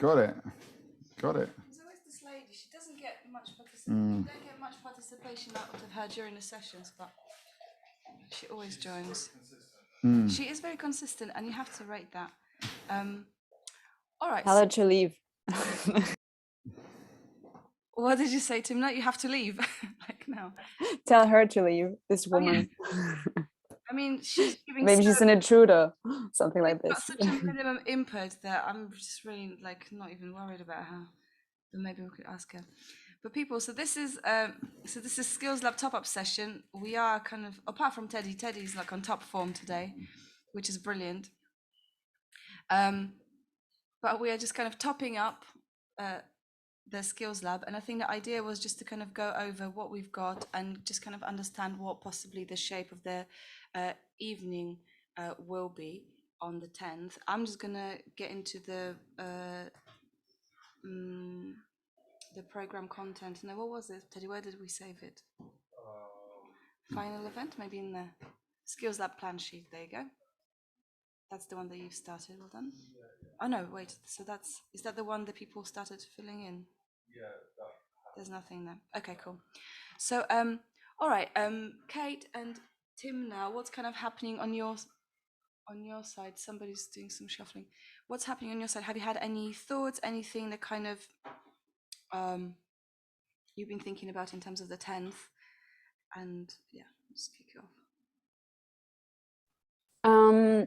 Got it. There's always this lady. She doesn't get much participation. You don't get much participation out of her during the sessions, but she always joins. She is very consistent, and you have to rate that. All right. Tell her to leave. What did you say, Tim? No, you have to leave. Like now. Tell her to leave. This woman. I mean, she's giving. Maybe she's an intruder, something like this. Got such a minimum input that I'm just really like not even worried about her. But maybe we could ask her. But people, so this is Skills Lab top-up session. We are kind of, apart from Teddy's like on top form today, which is brilliant. But we are just kind of topping up the Skills Lab, and I think the idea was just to kind of go over what we've got and just kind of understand what possibly the shape of the evening will be on the 10th. I'm just gonna get into the program content. Now, what was it, Teddy? Where did we save it? Final event, maybe in the Skills Lab plan sheet. There you go. That's the one that you've started. Well done. Oh no, wait. So is that the one that people started filling in? Yeah. There's nothing there. Okay, cool. So all right. Kate and Tim, now what's kind of happening on your side? Somebody's doing some shuffling. What's happening on your side? Have you had any thoughts? Anything that kind of you've been thinking about in terms of the 10th? And yeah, let's kick it off.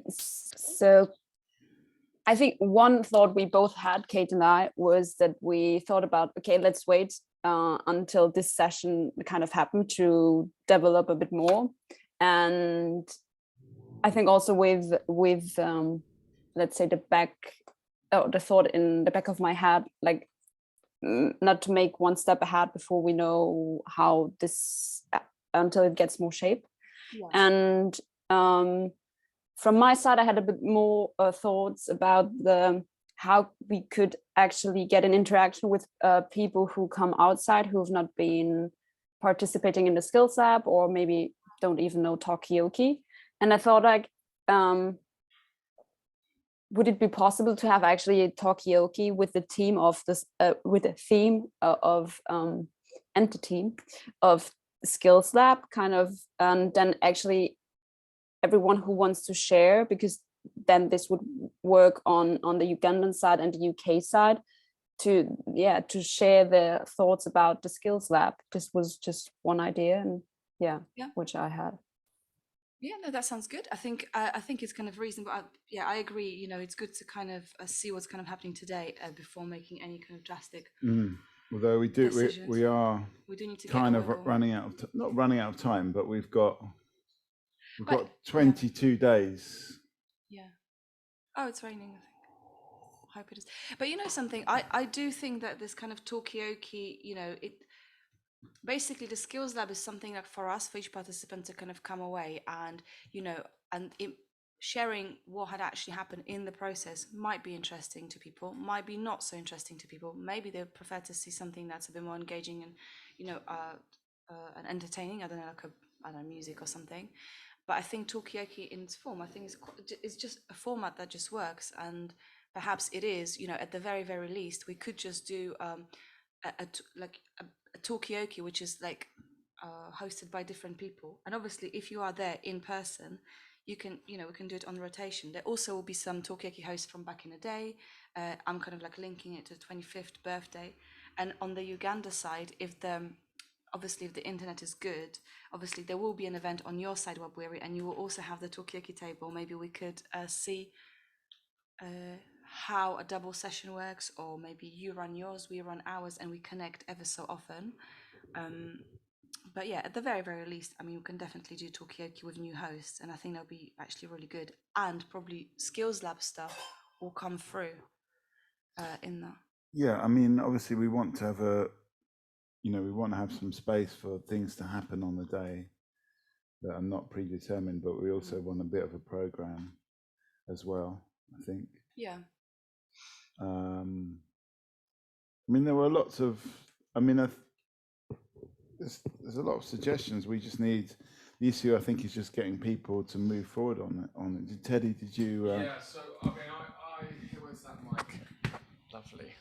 So I think one thought we both had, Kate and I, was that we thought about, okay, let's wait until this session kind of happened to develop a bit more. And I think also with let's say the thought in the back of my head, like not to make one step ahead before we know how this, until it gets more shape. Yeah. And from my side, I had a bit more thoughts about how we could actually get an interaction with people who come outside, who have not been participating in the Skills Lab, or maybe don't even know Talkaoke. And I thought, like, would it be possible to have actually a Talkaoke with the team of this, with the theme of and the team of Skills Lab, kind of, and then actually everyone who wants to share, because then this would work on the Ugandan side and the UK side, to share their thoughts about the Skills Lab. This was just one idea, and which I had. Yeah, no, that sounds good. I think it's kind of reasonable. I agree. You know, it's good to kind of see what's kind of happening today before making any kind of drastic. Although we do need to kind of running out of not running out of time, but we've got 22 days. Yeah. Oh, it's raining, I think. I hope it is. But you know something, I do think that this kind of Talkaoke, you know, it basically the Skills Lab is something like for us, for each participant to kind of come away and, you know, and sharing what had actually happened in the process might be interesting to people, might be not so interesting to people. Maybe they prefer to see something that's a bit more engaging and, you know, and entertaining. I don't know, music or something. But I think Talkaoke in its form, I think it's just a format that just works. And perhaps it is, you know, at the very, very least, we could just do a Talkaoke, which is like hosted by different people. And obviously, if you are there in person, you can, you know, we can do it on rotation. There also will be some Talkaoke hosts from back in the day. I'm kind of like linking it to the 25th birthday. And on the Uganda side, obviously, if the internet is good, obviously there will be an event on your side, Webweary, and you will also have the Talkaoke table. Maybe we could see how a double session works, or maybe you run yours, we run ours, and we connect ever so often. But yeah, at the very, very least, I mean, we can definitely do Talkaoke with new hosts, and I think that'll be actually really good. And probably Skills Lab stuff will come through in that. Yeah, I mean, obviously we want to have we want to have some space for things to happen on the day that are not predetermined, but we also want a bit of a program as well, I think. Yeah. I mean, there were lots of, there's a lot of suggestions. We just need, the issue I think is just getting people to move forward on it. Teddy, did you? Yeah, so I mean, where's that mic? Lovely.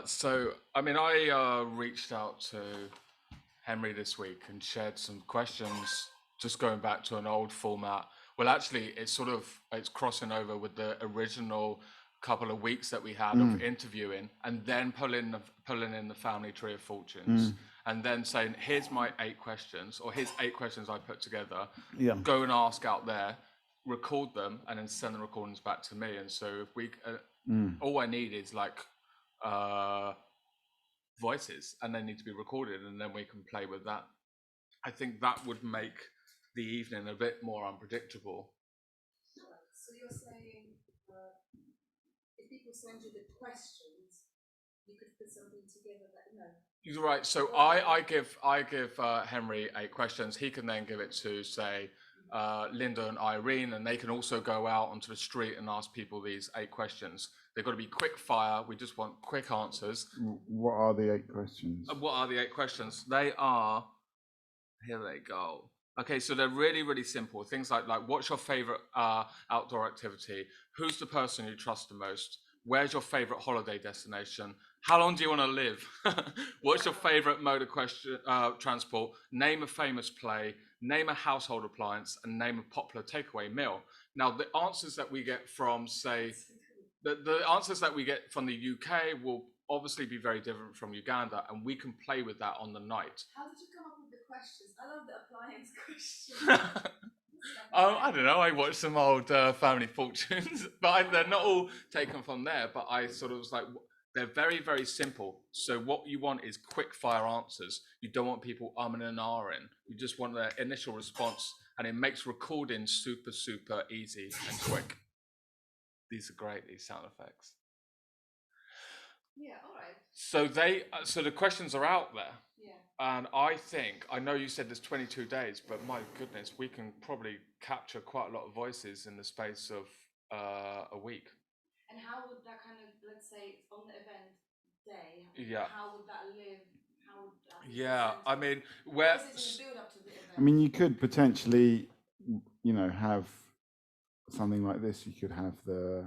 So, I mean, I reached out to Henry this week and shared some questions, just going back to an old format. Well, actually, it's crossing over with the original couple of weeks that we had of interviewing, and then pulling in the family tree of fortunes, and then saying, "Here's my 8 questions, or here's 8 questions I put together. Yeah. Go and ask out there, record them, and then send the recordings back to me." And so, if we, all I need is like voices, and they need to be recorded, and then we can play with that. I think that would make the evening a bit more unpredictable. So you're saying if people send you the questions, you could put something together that You're right. So I give Henry 8 questions. He can then give it to, say, Linda and Irene, and they can also go out onto the street and ask people these 8 questions. They've got to be quick fire. We just want quick answers. What are the 8 questions? What are the 8 questions? They are, here they go. Okay, so they're really, really simple. Things like what's your favorite outdoor activity? Who's the person you trust the most? Where's your favorite holiday destination? How long do you want to live? What's your favorite mode of transport? Name a famous play, name a household appliance, and name a popular takeaway meal. Now, the answers that we get from, say, the answers that we get from the UK will obviously be very different from Uganda, and we can play with that on the night. How did you come up with the questions? I love the appliance questions. I don't know. I watched some old Family Fortunes, but they're not all taken from there. But I sort of was like, they're very, very simple. So what you want is quick fire answers. You don't want people and ahhing. You just want their initial response, and it makes recording super, super easy and quick. These are great, these sound effects. Yeah, all right. So the questions are out there. Yeah. And I know you said there's 22 days, but my goodness, we can probably capture quite a lot of voices in the space of a week. And how would that kind of, let's say, on the event day, Yeah. how would that live? How would that be Yeah, presented? I mean, Or is it in the build up to the event? I mean, you could potentially, have something like this. You could have the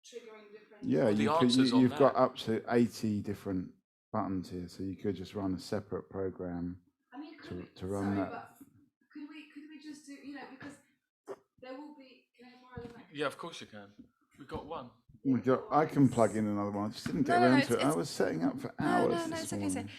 Triggering different. yeah. the You answers on you've got there. up to 80 different buttons here, so you could just run a separate program I mean, to run that. But could we just do, because there will be. Can I borrow the mic? Yeah, of course you can. We've got one. I can plug in another one. I just didn't get around to it. I was setting up for hours this morning.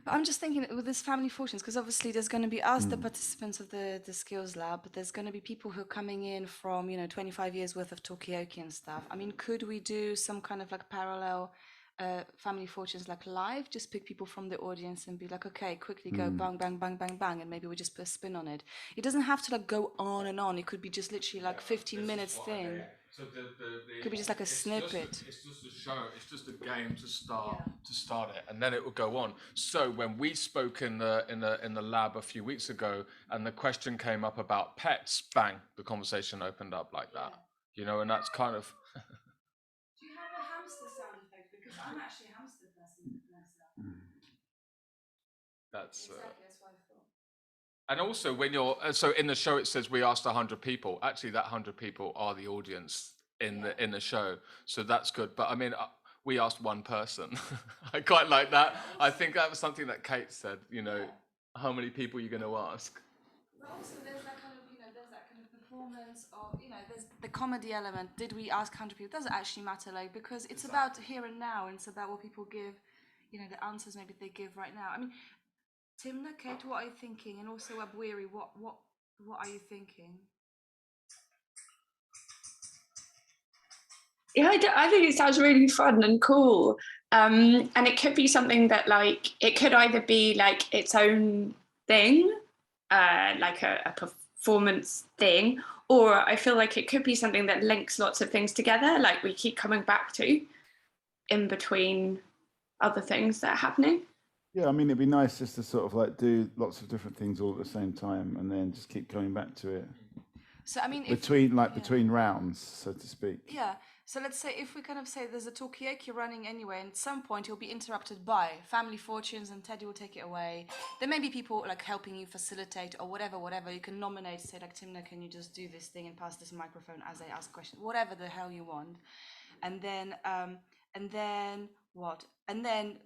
But I'm just thinking with this family fortunes, because obviously there's going to be us, the participants of the skills lab, but there's going to be people who are coming in from 25 years worth of Talkaoke and stuff. I mean, could we do some kind of like parallel family fortunes like live? Just pick people from the audience and be like, okay, quickly go bang bang bang bang bang, and maybe we just put a spin on it. It doesn't have to like go on and on. It could be just literally like 15 minutes thing. So the Could be just like a snippet. It's just a show. It's just a game to start it, and then it will go on. So when we spoke in the lab a few weeks ago, and the question came up about pets, bang, the conversation opened up like that. And that's kind of. Do you have a hamster sound effect? Because I'm actually a hamster person myself. That's exactly that's what I thought. And also, when you're so in the show, it says we asked 100 people. Actually, that 100 people are the audience in the show, so that's good. But I mean, we asked one person. I quite like that. I think that was something that Kate said. How many people are you going to ask? But also, there's that kind of there's that kind of performance, or there's the comedy element. Did we ask 100 people? It doesn't actually matter, because it's about here and now, and it's about what people give. The answers maybe they give right now. I mean. Timna, Kate, what are you thinking? And also Abwiri, what are you thinking? Yeah, I think it sounds really fun and cool. And it could be something that it could either be like its own thing, like a performance thing, or I feel like it could be something that links lots of things together, like we keep coming back to in between other things that are happening. Yeah, I mean, it'd be nice just to sort of do lots of different things all at the same time, and then just keep coming back to it. So I mean, between rounds, so to speak. Yeah. So let's say if we kind of say there's a Talkaoke running anyway, and at some point you'll be interrupted by family fortunes, and Teddy will take it away. There may be people helping you facilitate or whatever. You can nominate, say Timna, can you just do this thing and pass this microphone as I ask questions, whatever the hell you want, and then and then what? And then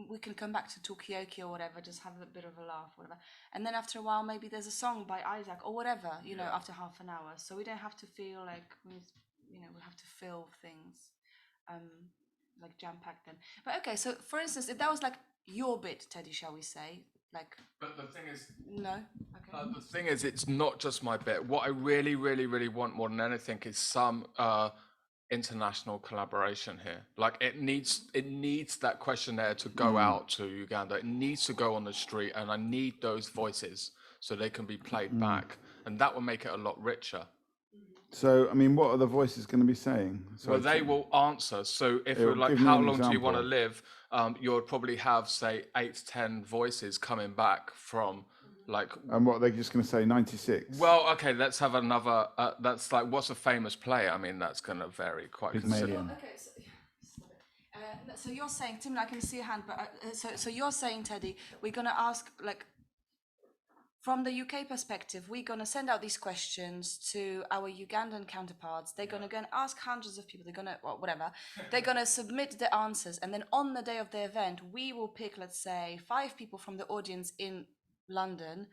we can come back to Talkaoke or whatever, just have a bit of a laugh, whatever. And then after a while, maybe there's a song by Isaac or whatever, you know, after half an hour. So we don't have to feel like we have to fill things, like jam packed then. But okay, so for instance, if that was like your bit, Teddy, shall we say, like? But the thing is, No. Okay. the thing is, it's not just my bit. What I really, really, really want more than anything is some international collaboration here. Like it needs that questionnaire to go out to Uganda. It needs to go on the street, and I need those voices so they can be played back, and that will make it a lot richer. So, I mean, what are the voices going to be saying? Well, they will answer. So if you're like, give me how an long do you want to example. live? You would probably have, say, 8 to 10 voices coming back from like. And what, they're just going to say 96? Well, okay, let's have another. That's like, what's a famous player? I mean, that's going to vary quite considerably. Pygmalion. Okay, so you're saying, Tim, I can see a hand, but so you're saying, Teddy, we're gonna ask, like, from the UK perspective, we're gonna send out these questions to our Ugandan counterparts. They're gonna go and ask hundreds of people. They're gonna, well, whatever. They're gonna submit the answers, and then on the day of the event, we will pick, let's say, 5 people from the audience in London,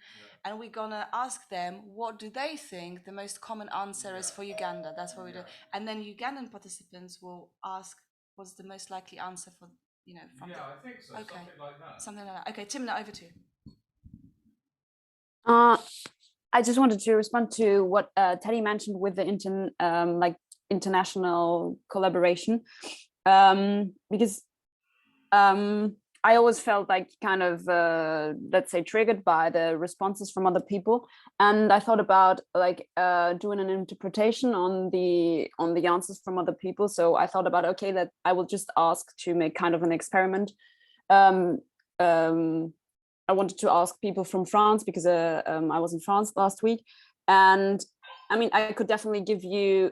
and we're gonna ask them what do they think the most common answer is for Uganda. That's what we do, and then Ugandan participants will ask what's the most likely answer for, you know, from I think so. Okay. Something like that. something like that. Okay, Tim, now over to you. I just wanted to respond to what Teddy mentioned with the international collaboration, because I always felt like kind of let's say triggered by the responses from other people, and I thought about like doing an interpretation on the answers from other people. So I thought about, okay, that I will just ask to make kind of an experiment. I wanted to ask people from France because I was in France last week, and I mean I could definitely give you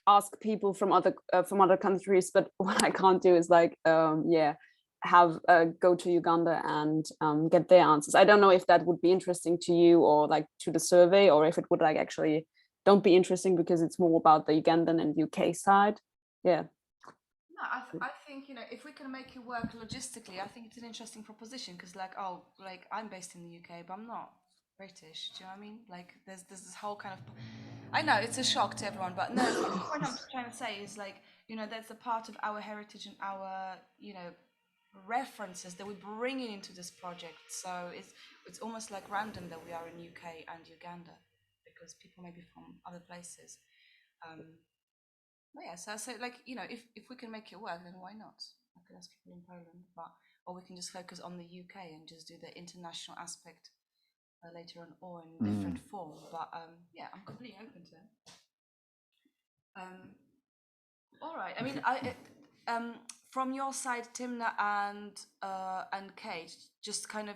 ask people from other countries, but what I can't do is like have go to Uganda and get their answers. I don't know if that would be interesting to you or like to the survey, or if it would like actually don't be interesting because it's more about the Ugandan and UK side. Yeah. No, I think, you know, if we can make it work logistically, I think it's an interesting proposition, because like, oh, like I'm based in the UK, but I'm not British. Do you know what I mean? Like there's this whole kind of, I know it's a shock to everyone, but no, the point I'm trying to say is like, you know, that's a part of our heritage and our, you know, references that we're bringing into this project. So it's almost like random that we are in UK and Uganda, because people may be from other places. But yeah, so like, you know, if we can make it work, then why not? I could ask people in Poland, or we can just focus on the UK and just do the international aspect later on, or in different form. But yeah, I'm completely open to it. All right. I mean, from your side, Timna and Kate, just kind of,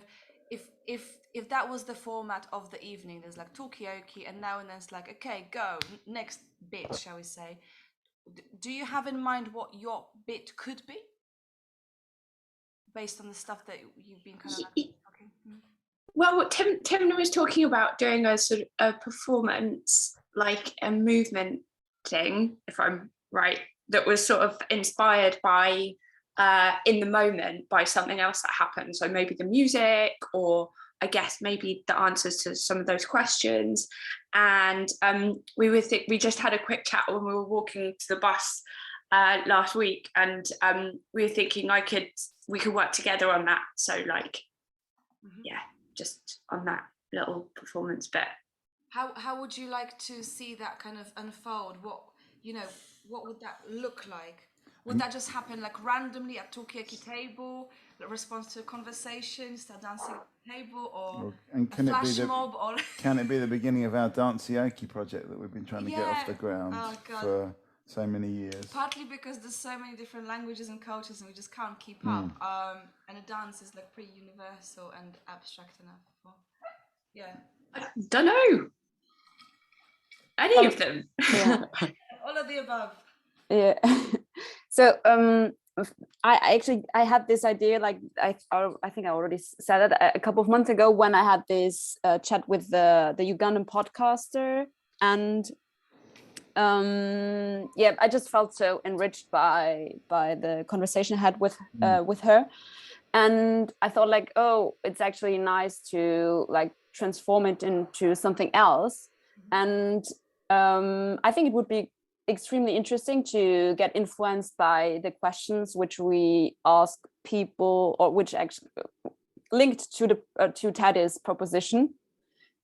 if that was the format of the evening, there's like Talkaoke, and now and then it's like, okay, go next bit, shall we say? Do you have in mind what your bit could be, based on the stuff that you've been kind of talking? Well, Tim was talking about doing a sort of a performance, like a movement thing, if I'm right, that was sort of inspired by in the moment by something else that happened. So maybe the music, or I guess maybe the answers to some of those questions. And we just had a quick chat when we were walking to the bus last week, and we were thinking we could work together on that. So like, yeah, just on that little performance bit. How would you like to see that kind of unfold? What would that look like? Would that just happen like randomly at Talkaoke table, the response to a conversation, start dancing at the table, or and a flash mob, or can it be the beginning of our Talkaoke project that we've been trying to get off the ground for so many years? Partly because there's so many different languages and cultures, and we just can't keep up. And a dance is like pretty universal and abstract enough. I don't know. Any of them. Yeah. All of the above. Yeah. So I had this idea, like I think I already said it a couple of months ago when I had this chat with the Ugandan podcaster, and yeah, I just felt so enriched by the conversation I had with her, and I thought like, oh, it's actually nice to like transform it into something else. And I think it would be extremely interesting to get influenced by the questions which we ask people, or which actually linked to the to Teddy's proposition,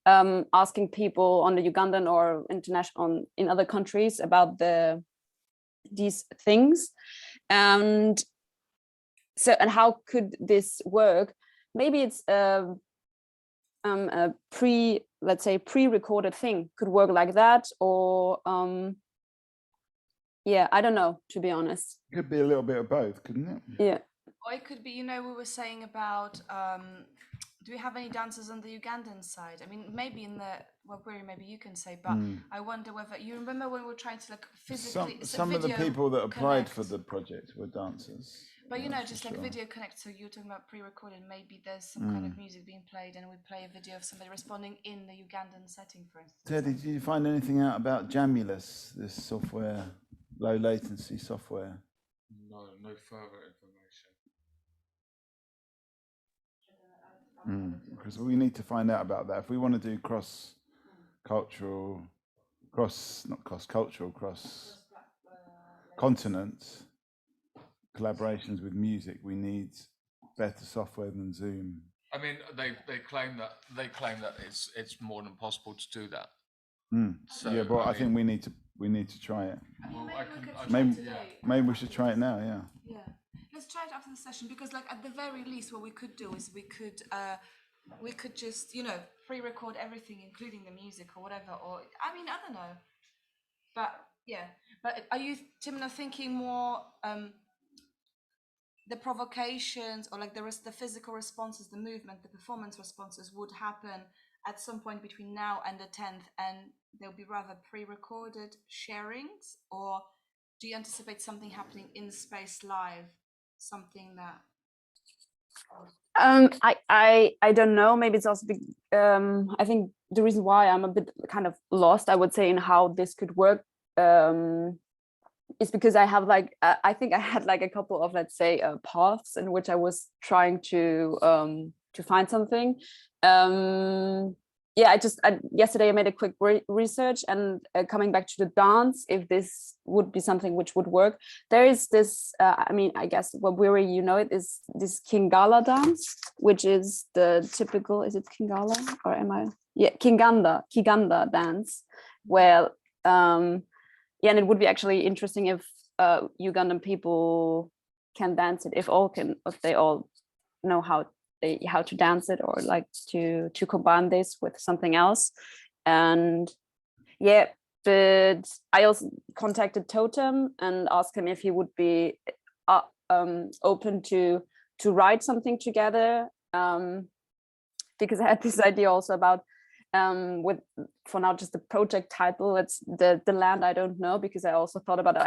asking people on the Ugandan or international in other countries about these things. And so, and how could this work? Maybe it's a let's say pre-recorded thing could work like that, or yeah, I don't know, to be honest. Could be a little bit of both, couldn't it? Yeah. Or it could be, you know, we were saying about, do we have any dancers on the Ugandan side? I mean, maybe in the Wabwiri, maybe you can say, but I wonder whether, you remember when we were trying to like physically, Some of the video people that applied for connect. the project were dancers. But you know, that's for just like sure. video connect, so you're talking about pre-recorded, maybe there's some kind of music being played and we play a video of somebody responding in the Ugandan setting, for instance. Teddy, did you find anything out about Jamulus, this software, low latency software? No, no further information. Because we need to find out about that. If we want to do cross-cultural, cross-continent collaborations with music, we need better software than Zoom. I mean, they claim that it's more than possible to do that. So, yeah, but I think we need to try it. Maybe we should try it now. Yeah. Yeah, let's try it after the session, because like at the very least what we could do is we could just, you know, pre-record everything including the music or whatever, or I mean, I don't know, but yeah. But are you, Timna, thinking more the provocations or like the physical responses, the movement, the performance responses would happen at some point between now and the 10th, and they'll be rather pre-recorded sharings, or do you anticipate something happening in space live, something that I don't know, maybe it's also I think the reason why I'm a bit kind of lost, I would say, in how this could work is because I have like I think I had like a couple of, let's say, paths in which I was trying to find something. Yeah, yesterday I made a quick research, and coming back to the dance, if this would be something which would work, there is this I mean, I guess Wabwiri, you know, it is this Kingala dance, which is the typical, is it Kingala or am I, yeah, Kiganda dance, where yeah, and it would be actually interesting if Ugandan people can dance it, if they all know how to dance it, or like to combine this with something else. And yeah, but I also contacted Totem and asked him if he would be open to write something together, because I had this idea also about with, for now, just the project title, it's the land I don't know, because I also thought about it.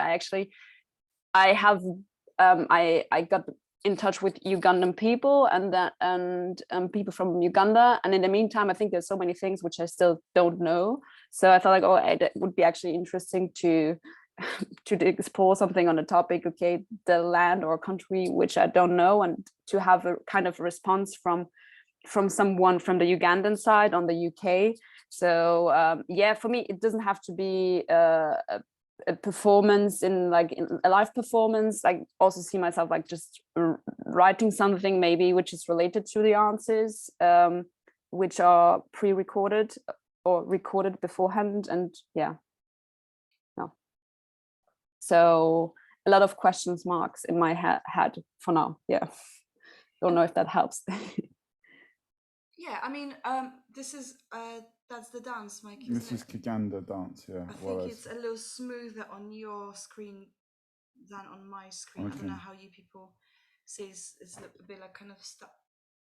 I have I got in touch with Ugandan people and people from Uganda, and in the meantime I think there's so many things which I still don't know, so I thought like, oh, it would be actually interesting to explore something on the topic, okay, the land or country which I don't know, and to have a kind of response from someone from the Ugandan side on the UK. So yeah, for me it doesn't have to be a performance in a live performance. I also see myself like just writing something maybe which is related to the answers, which are pre-recorded or recorded beforehand, and yeah, no. So a lot of questions marks in my head for now. Yeah, don't know if that helps. yeah, I mean, this is that's the dance, Mike. This is Kiganda dance, yeah. I think it's a little smoother on your screen than on my screen. I don't know how you people see it's a bit like kind of stuck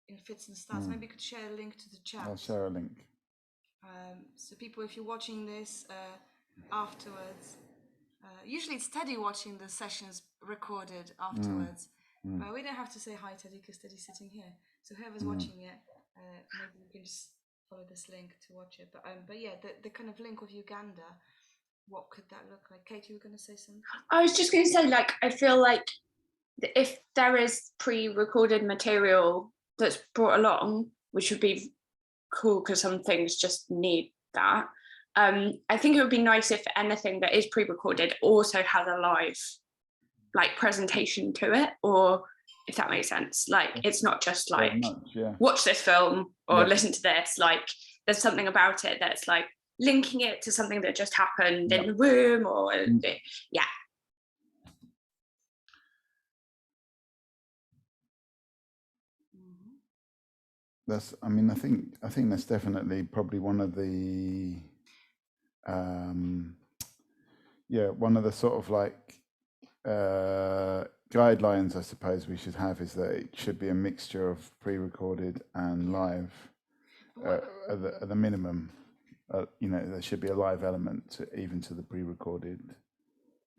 in fits and starts. Maybe you could share a link to the chat. I'll share a link. So people, if you're watching this afterwards, usually it's Teddy watching the sessions recorded afterwards, but we don't have to say hi, Teddy, because Teddy's sitting here. So whoever's watching it, maybe you can just follow this link to watch it. But yeah, the kind of link of Uganda, what could that look like? Kate, you were going to say something? I was just going to say, like, I feel like if there is pre-recorded material that's brought along, which would be cool because some things just need that. I think it would be nice if anything that is pre-recorded also has a live like presentation to it, or if that makes sense. Like it's not just like watch this film or listen to this. Like there's something about it that's like linking it to something that just happened in the room, or yeah. That's, I mean, I think that's definitely probably one of the one of the sort of like guidelines I suppose we should have is that it should be a mixture of pre-recorded and live at the minimum. You know, there should be a live element to even to the pre-recorded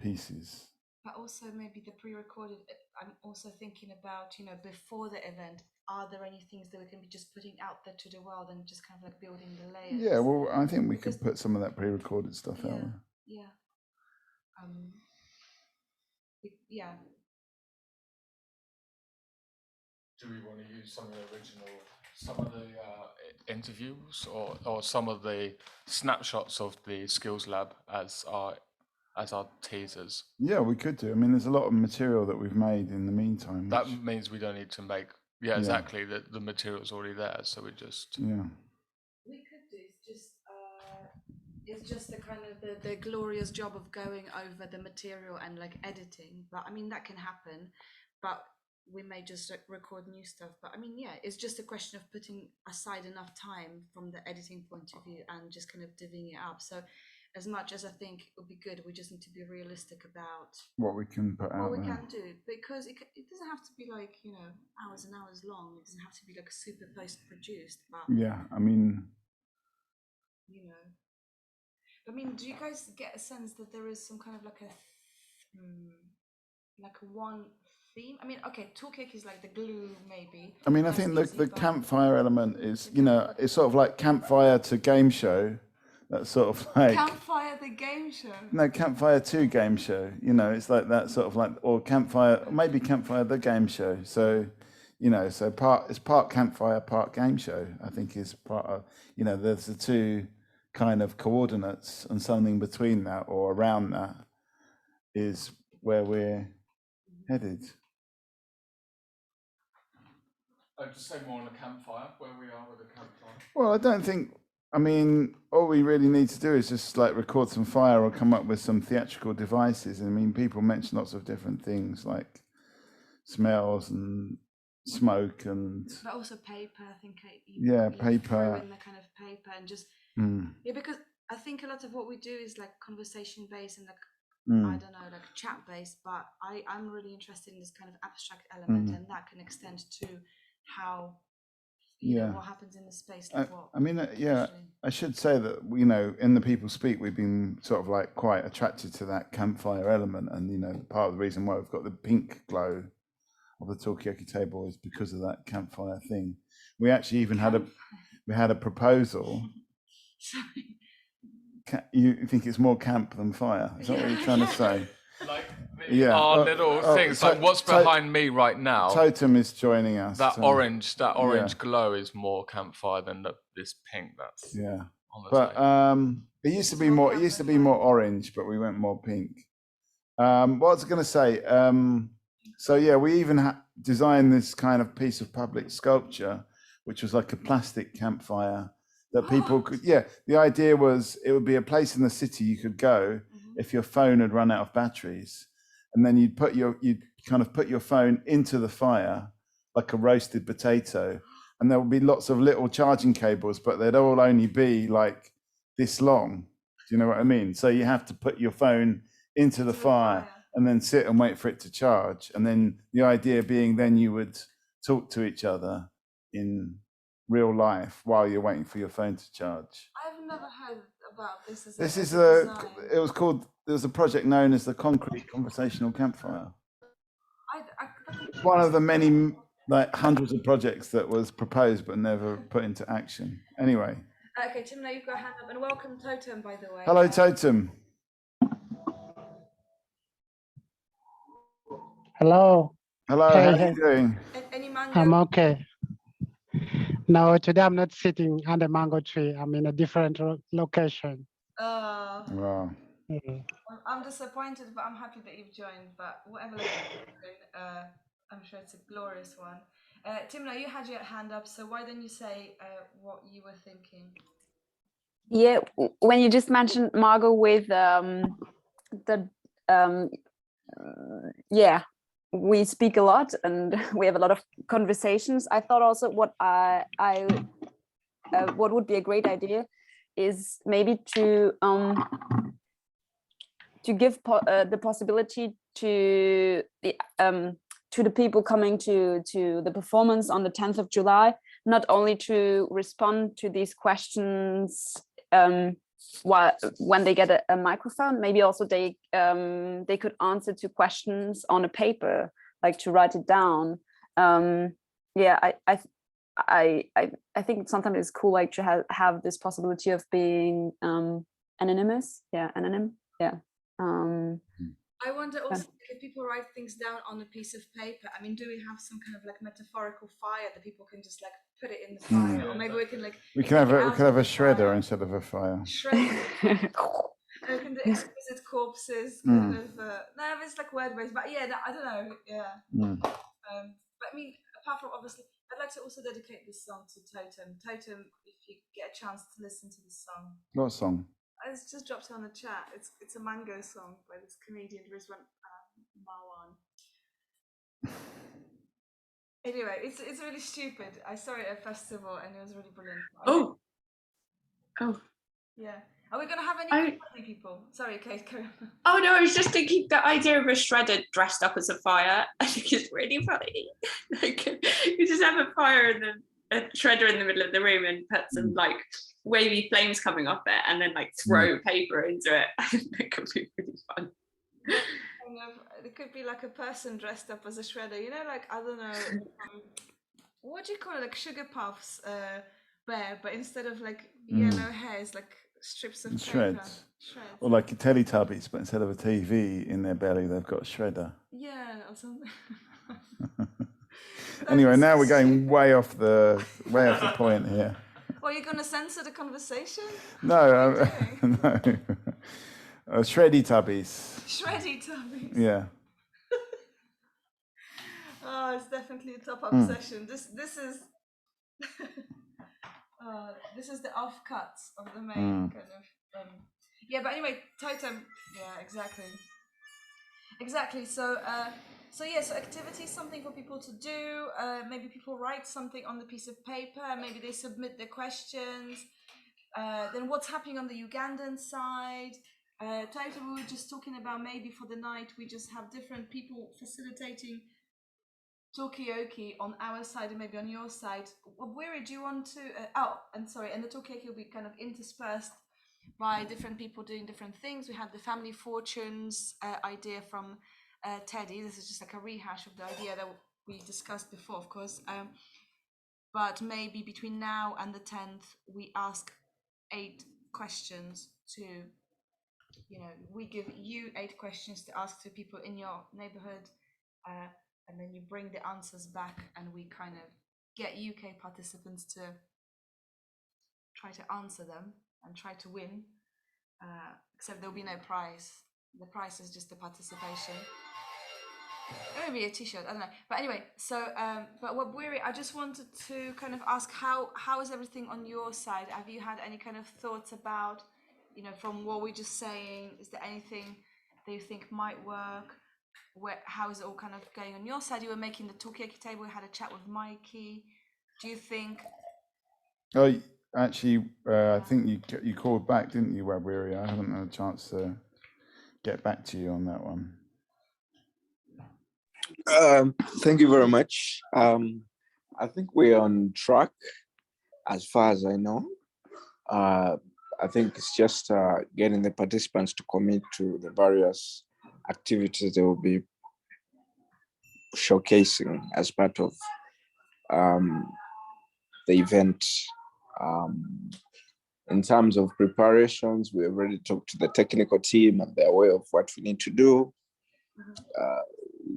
pieces. But also maybe the pre-recorded, I'm also thinking about, you know, before the event, are there any things that we can be just putting out there to the world and just kind of like building the layers? Yeah, well, I think we could put some of that pre-recorded stuff out there. Yeah. Yeah. Do we want to use some of the original, some of the interviews, or some of the snapshots of the skills lab as our teasers? Yeah, we could do. I mean, there's a lot of material that we've made in the meantime. That means we don't need to make. Yeah, exactly. The material's already there, so we just. Yeah. We could do. It's just the kind of the glorious job of going over the material and like editing. But I mean, that can happen. But we may just record new stuff. But I mean, yeah, it's just a question of putting aside enough time from the editing point of view and just kind of divvying it up. So as much as I think it would be good, we just need to be realistic about what we can put out what we there. can do, because it doesn't have to be like, you know, hours and hours long. It doesn't have to be like super post-produced. But yeah, I mean, you know, I mean, do you guys get a sense that there is some kind of like one theme? I mean, okay, Talkaoke is like the glue, maybe. I mean, I think the campfire element is, you know, it's sort of like campfire to game show. That's sort of like Campfire the game show. No, Campfire 2 game show. You know, it's like that sort of like, or Campfire, maybe Campfire the game show. So, you know, so it's part campfire, part game show. I think is part of, you know, there's the two kind of coordinates, and something between that or around that is where we're headed. I'd just say more on the campfire, where we are with the campfire. Well, I don't think. I mean, all we really need to do is just like record some fire or come up with some theatrical devices. I mean, people mention lots of different things like smells and smoke and. But also paper, I think. Paper. In the kind of paper and just because I think a lot of what we do is like conversation based and like I don't know, like chat based. But I'm really interested in this kind of abstract element, and that can extend to how. You know, what happens in the space. Like I mean, I should say that, you know, in the People Speak, we've been sort of like quite attracted to that campfire element. And, you know, part of the reason why we've got the pink glow of the Talkaoke table is because of that campfire thing. We actually even had a proposal. You think it's more camp than fire? Is that what you're trying to say? Like our little things, like what's behind me right now. Totem is joining us. That orange glow is more campfire than this pink. That's on the table. It used to be more orange, but we went more pink. What was I going to say? So yeah, we even designed this kind of piece of public sculpture, which was like a plastic campfire that people could. Yeah, the idea was it would be a place in the city you could go if your phone had run out of batteries, and then you'd kind of put your phone into the fire like a roasted potato, and there would be lots of little charging cables, but they'd all only be like this long. Do you know what I mean? So you have to put your phone into the fire and then sit and wait for it to charge. And then the idea being then you would talk to each other in real life while you're waiting for your phone to charge. I've never heard about this. There was a project known as the Concrete Conversational Campfire. One of the many, like hundreds of projects that was proposed but never put into action. Anyway. Okay, Tim, now you've got a hand up, and welcome Totem, by the way. Hello, Totem. Hello. Hello, Hey, how are hey. you doing? Any mango? I'm okay. No, today I'm not sitting under mango tree. I'm in a different location. Wow. Mhm. I'm disappointed, but I'm happy that you've joined. But whatever location you're in, I'm sure it's a glorious one. Timna, you had your hand up, so why don't you say what you were thinking? Yeah, when you just mentioned Margot with the yeah, we speak a lot and we have a lot of conversations. I thought also what what would be a great idea is maybe to give the possibility to the people coming to the performance on the 10th of July, not only to respond to these questions when they get a microphone, maybe also they could answer to questions on a paper, like to write it down. Yeah, I think sometimes it's cool, like to have this possibility of being anonymous. Yeah, anonym. Yeah. I wonder also if people write things down on a piece of paper. I mean, do we have some kind of like metaphorical fire that people can just like put it in the fire, or maybe we can like We can have a shredder instead of a fire. Shredder. We can do exquisite corpses, kind of. No, it's like word based, but yeah, I don't know. Yeah. But I mean, apart from obviously, I'd like to also dedicate this song to Totem. Totem, if you get a chance to listen to this song. What song? It's just dropped on the chat. It's a Mango song by this Canadian Rizwan Marwan. Anyway, it's really stupid. I saw it at a festival and it was really brilliant. Oh. Yeah. Are we gonna have any people? Sorry, Kate. Carry on. Oh no, I was just thinking the idea of a shredder dressed up as a fire. I think it's really funny. Like you just have a fire and then a shredder in the middle of the room and put some like wavy flames coming off it, and then like throw paper into it. I think that could be really fun. It could be like a person dressed up as a shredder. You know, like I don't know, what do you call it? Like sugar puffs, bear, but instead of like yellow hair, it's like strips of paper. Shreds. Or like Teletubbies, but instead of a TV in their belly, they've got a shredder. Yeah, or something. Anyway, now we're going way off the point here. Well, you're gonna censor the conversation? No, no. Shreddy Tubbies. Shreddy Tubbies. Yeah. Oh, it's definitely a top obsession. This is this is the offcuts of the main kind of yeah. But anyway, Totem. Yeah, exactly. So so activity is something for people to do. Maybe people write something on the piece of paper. Maybe they submit their questions. Then what's happening on the Ugandan side? Totem, we were just talking about maybe for the night we just have different people facilitating Talkaoke on our side and maybe on your side. Where do you want to? And the Talkaoke will be kind of interspersed by different people doing different things. We have the family fortunes idea from Teddy. This is just like a rehash of the idea that we discussed before, of course. But maybe between now and the 10th, we ask 8 questions to, we give you 8 questions to ask to people in your neighborhood. And then you bring the answers back and we kind of get UK participants to try to answer them and try to win. Except there'll be no prize. The prize is just the participation. Maybe a t-shirt, I don't know. But anyway, so but what I just wanted to kind of ask how is everything on your side? Have you had any kind of thoughts about, from what we're just saying, is there anything that you think might work? How is it all kind of going on your side? You were making the Talkaoke table, we had a chat with Mikey. Do you think? Oh, actually, I think you called back, didn't you, Webweary? I haven't had a chance to get back to you on that one. Thank you very much. I think we're on track as far as I know. I think it's just getting the participants to commit to the various activities they will be showcasing as part of the event. In terms of preparations, we already talked to the technical team and they're aware of what we need to do.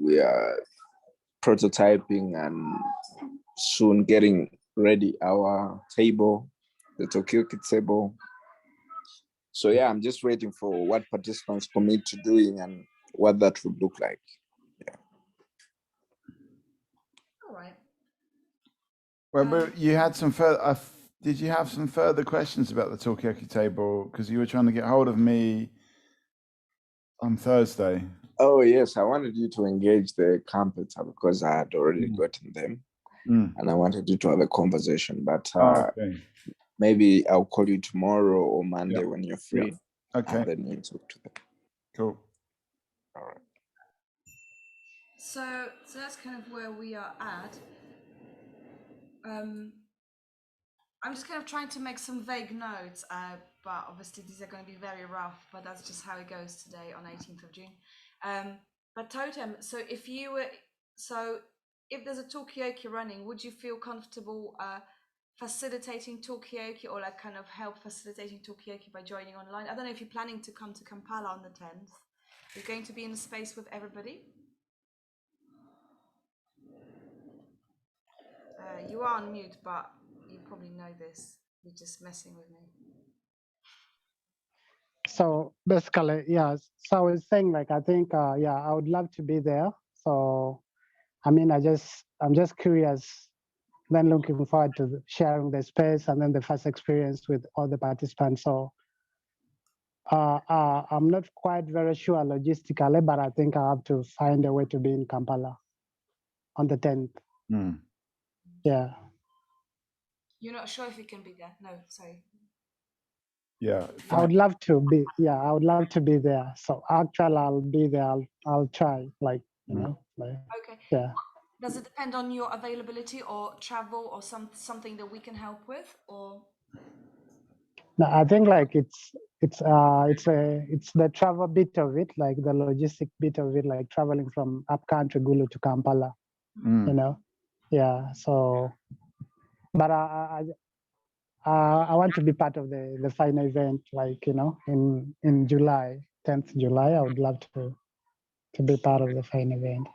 we are prototyping and soon getting ready our table, the Talkaoke table. So yeah, I'm just waiting for what participants commit to doing and what that would look like. All right. Well, but you had some further. Did you have some further questions about the Talkaoke table? Because you were trying to get hold of me on Thursday. Oh yes, I wanted you to engage the Campeter because I had already gotten them, and I wanted you to have a conversation. But Okay. maybe I'll call you tomorrow or Monday when you're free. Okay. And then you talk to them. Cool. All right. So that's kind of where we are at. I'm just kind of trying to make some vague notes, but obviously these are going to be very rough, but that's just how it goes today on 18th of June. But Totem, so if there's a Talkaoke running, would you feel comfortable facilitating Talkaoke or like kind of help facilitating Talkaoke by joining online? I don't know if you're planning to come to Kampala on the 10th. You're going to be in space with everybody? You are on mute, but you probably know this. You're just messing with me. So basically, yeah. So I was saying, like, I think, yeah, I would love to be there. So, I mean, I'm just curious. Then looking forward to sharing the space and then the first experience with all the participants. So, I'm not quite very sure logistically, but I think I have to find a way to be in Kampala on the 10th. Yeah. You're not sure if you can be there? No, sorry. Yeah. I would love to be. Yeah, I would love to be there. So actually, I'll be there. I'll try. Like, you know. Like, Okay. yeah. Does it depend on your availability or travel or something that we can help with, or? No, I think like it's the travel bit of it, like the logistic bit of it, like traveling from up country Gulu to Kampala. You know. Yeah. So, but I want to be part of the final event, like, you know, in July, 10th July. I would love to be part of the final event.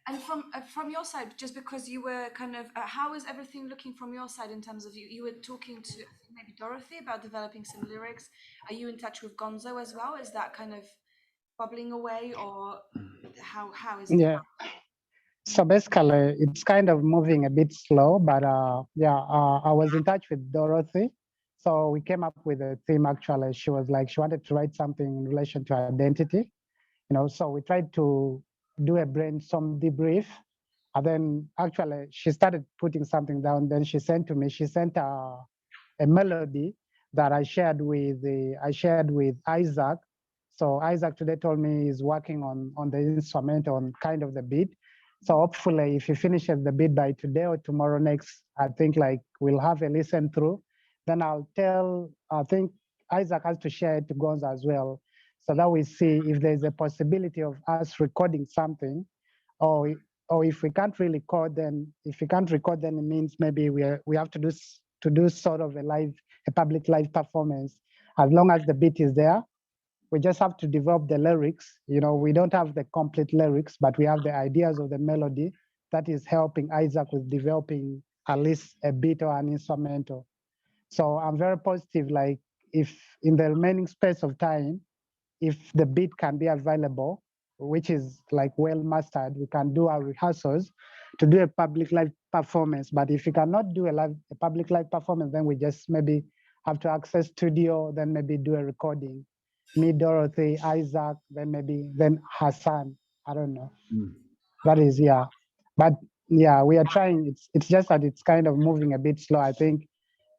And from your side, just because you were kind of, how is everything looking from your side in terms of you were talking to I think maybe Dorothy about developing some lyrics. Are you in touch with Gonzo as well? Is that kind of bubbling away, or how is it? Yeah. So basically, it's kind of moving a bit slow, but yeah, I was in touch with Dorothy. So we came up with a theme. Actually, she was like, she wanted to write something in relation to identity, you know. So we tried to do a brainstorm debrief, and then actually she started putting something down. Then she sent to me. She sent a melody that I shared with Isaac. So Isaac today told me he's working on the instrument, on kind of the beat. So hopefully, if he finishes the beat by today or tomorrow next, I think like we'll have a listen through. Then I think Isaac has to share it to Gonza as well, so that we see if there's a possibility of us recording something, or if we can't really record, then if we can't record, then it means maybe we have to do sort of a public live performance. As long as the beat is there, we just have to develop the lyrics. You know, we don't have the complete lyrics, but we have the ideas of the melody that is helping Isaac with developing at least a beat or an instrumental. So I'm very positive, like if in the remaining space of time, if the beat can be available, which is like well mastered, we can do our rehearsals to do a public live performance. But if we cannot do a public live performance, then we just maybe have to access studio, then maybe do a recording. Me, Dorothy, Isaac, then Hassan. I don't know. That is, yeah. But yeah, we are trying. It's just that it's kind of moving a bit slow. I think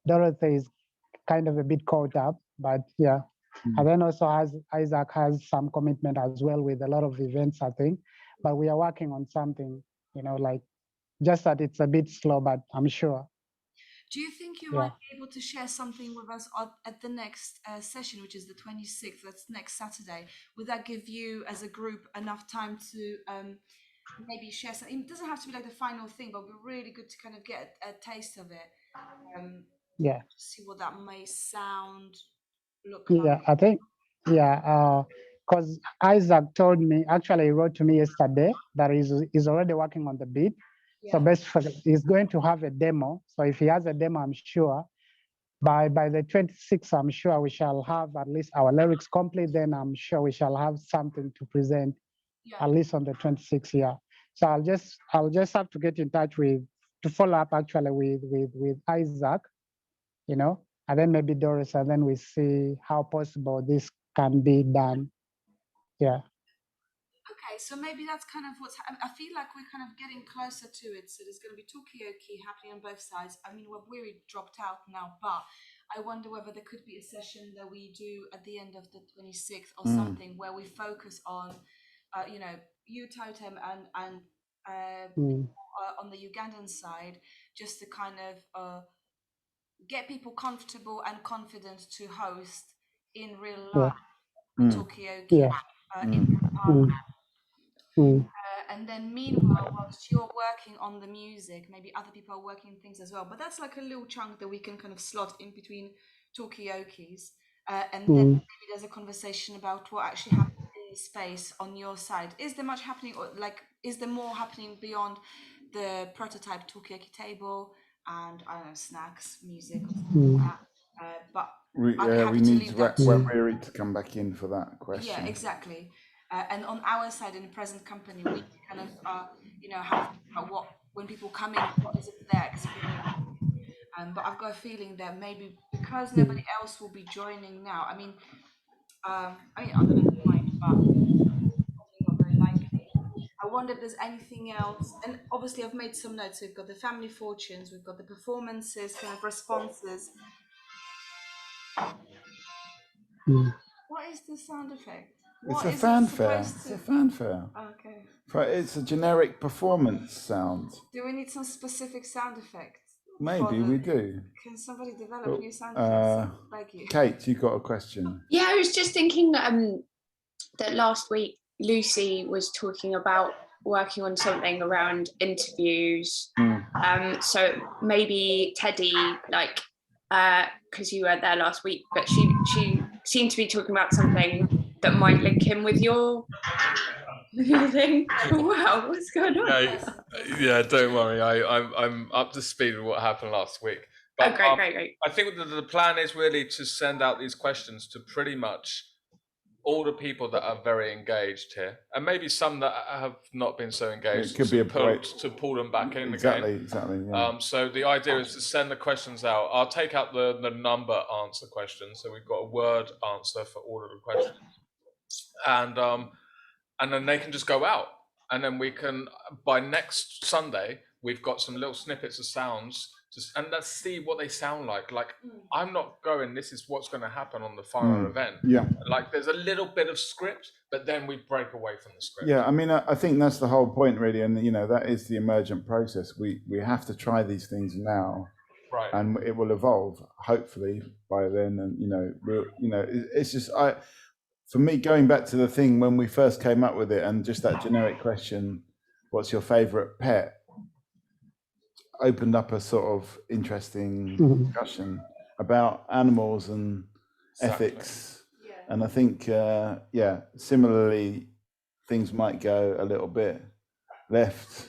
Dorothy is kind of a bit caught up, but yeah. And then also Isaac has some commitment as well with a lot of events, I think. But we are working on something, you know, like just that it's a bit slow, but I'm sure. Do you think you might be able to share something with us at the next session, which is the 26th? That's next Saturday. Would that give you, as a group, enough time to maybe share something? It doesn't have to be like the final thing, but it would be really good to kind of get a taste of it. Yeah. See what that may sound, look Yeah, like. I think, yeah. because Isaac told me, actually he wrote to me yesterday that he's already working on the beat. So basically he's going to have a demo. So if he has a demo, I'm sure by the 26th, I'm sure we shall have at least our lyrics complete. Then I'm sure we shall have something to present at least on the 26th year. So I'll just have to get in touch to follow up actually with Isaac, you know, and then maybe Doris, and then we see how possible this can be done. Yeah. Okay, so maybe that's kind of I feel like we're kind of getting closer to it. So there's going to be Talkaoke happening on both sides. I mean, we're really dropped out now, but I wonder whether there could be a session that we do at the end of the 26th or something where we focus on, you know, you Totem and on the Ugandan side, just to kind of get people comfortable and confident to host in real life Talkaoke in Kampala. And then meanwhile, whilst you're working on the music, maybe other people are working on things as well. But that's like a little chunk that we can kind of slot in between Talkaokes. And then maybe there's a conversation about what actually happens in the space on your side. Is there much happening, or like, is there more happening beyond the prototype Talkaoke table and, I don't know, snacks, music, or something like that? But we need Webweary to come back in for that question. Yeah, exactly. And on our side, in the present company, we kind of, you know, have what, when people come in, what is it their experience? But I've got a feeling that maybe because nobody else will be joining now. I mean, I don't know, it might, but probably not very likely. I wonder if there's anything else. And obviously, I've made some notes. We've got the family fortunes, we've got the performances, kind of responses. What is the sound effect? It's a fanfare. It's a fanfare. Okay. It's a generic performance sound. Do we need some specific sound effects? Maybe we do. Can somebody develop new sound effects? Thank you. Kate, you got a question? Yeah, I was just thinking that last week Lucy was talking about working on something around interviews. So maybe Teddy, like, because you weren't there last week, but she seemed to be talking about something that might link in with your thing. Wow, what's going on? Yeah, don't worry. I'm up to speed with what happened last week. But, great. I think the plan is really to send out these questions to pretty much all the people that are very engaged here, and maybe some that have not been so engaged. It could be to pull them back in again. Exactly. Yeah. So the idea is to send the questions out. I'll take out the number answer questions, so we've got a word answer for all of the questions, and then they can just go out, and then we can, by next Sunday, we've got some little snippets of sounds, and let's see what they sound like. Like, I'm not going, this is what's going to happen on the final event. Yeah. Like, there's a little bit of script, but then we break away from the script. Yeah, I mean, I think that's the whole point, really, and you know, that is the emergent process. We have to try these things now, right? And it will evolve, hopefully, by then. And it's just for me, going back to the thing when we first came up with it, and just that generic question, "What's your favorite pet?" opened up a sort of interesting discussion about animals and ethics. And I think, similarly, things might go a little bit left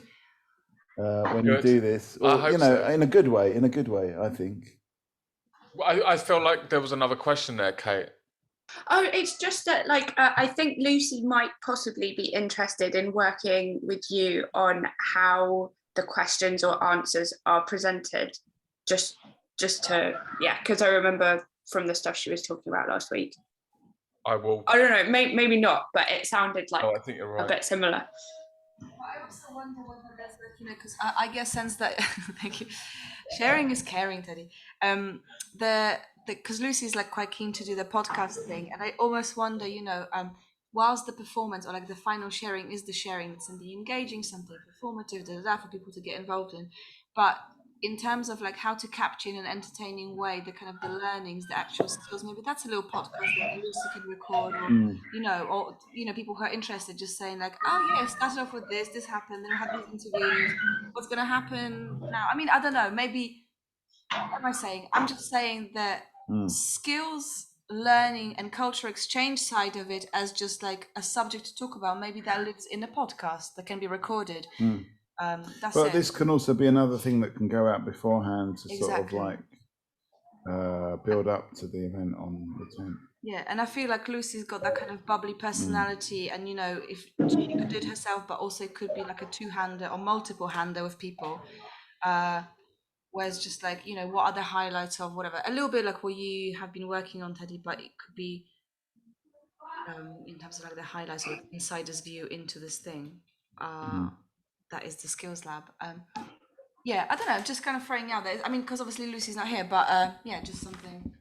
when you do this, or, in a good way, I think. I feel like there was another question there, Kate. Oh, it's just that, like, I think Lucy might possibly be interested in working with you on how the questions or answers are presented, just to, because I remember from the stuff she was talking about last week. I don't know, maybe not, but it sounded like I think you're right. A bit similar. I also wonder whether there's, like, because I get a sense that thank you, sharing is caring, Teddy. Because Lucy's like quite keen to do the podcast thing, and I almost wonder, whilst the performance or like the final sharing is the sharing, it's something engaging, something performative, for people to get involved in, but in terms of like how to capture in an entertaining way the kind of the learnings, the actual skills, maybe that's a little podcast that Lucy can record, or people who are interested just saying like, oh yeah, it started off with this happened, then we had these interviews, what's going to happen now? I mean, I don't know, maybe, what am I saying? I'm just saying that skills learning and cultural exchange side of it as just like a subject to talk about. Maybe that lives in a podcast that can be recorded. That's But it. this can also be another thing that can go out beforehand to sort of Exactly. like build up to the event on the 10th. Yeah, and I feel like Lucy's got that kind of bubbly personality, and you know, if she could do it herself, but also could be like a two-hander or multiple-hander with people. Whereas just like, you know, what are the highlights of whatever, a little bit like what you have been working on, Teddy, but it could be in terms of like the highlights or like insider's view into this thing. That is the skills lab. Yeah, I don't know, just kind of throwing out there. I mean, because obviously Lucy's not here, but yeah, just something.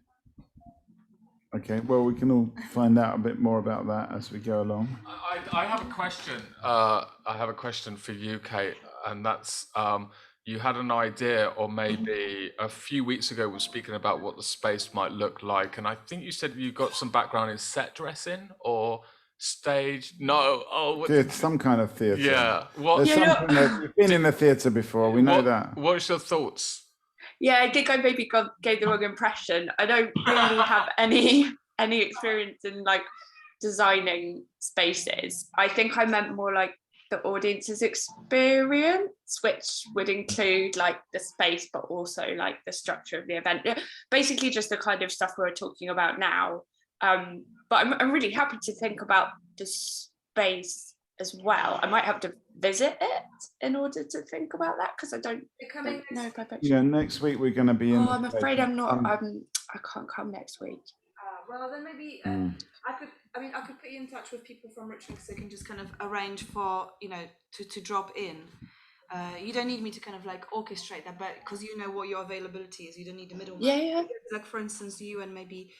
Okay, well, we can all find out a bit more about that as we go along. I have a question. I have a question for you, Kate, and that's you had an idea, or maybe a few weeks ago, we were speaking about what the space might look like, and I think you said you got some background in set dressing or stage. No, Some kind of theatre. Yeah. There's something that you've been in the theatre before. We know that. What's your thoughts? Yeah, I think I maybe gave the wrong impression. I don't really have any experience in like designing spaces. I think I meant more like the audience's experience, which would include like the space, but also like the structure of the event. Basically, just the kind of stuff we're talking about now. But I'm really happy to think about the space as well. I might have to visit it in order to think about that, because I don't know if I've actually... Yeah, next week we're going to be in. Oh, I'm afraid I'm not. I can't come next week. Well, then maybe I could put you in touch with people from Richmond so they can just kind of arrange for, you know, to drop in. You don't need me to kind of like orchestrate that, but because you know what your availability is, you don't need a middleman. Yeah. Like for instance, you and maybe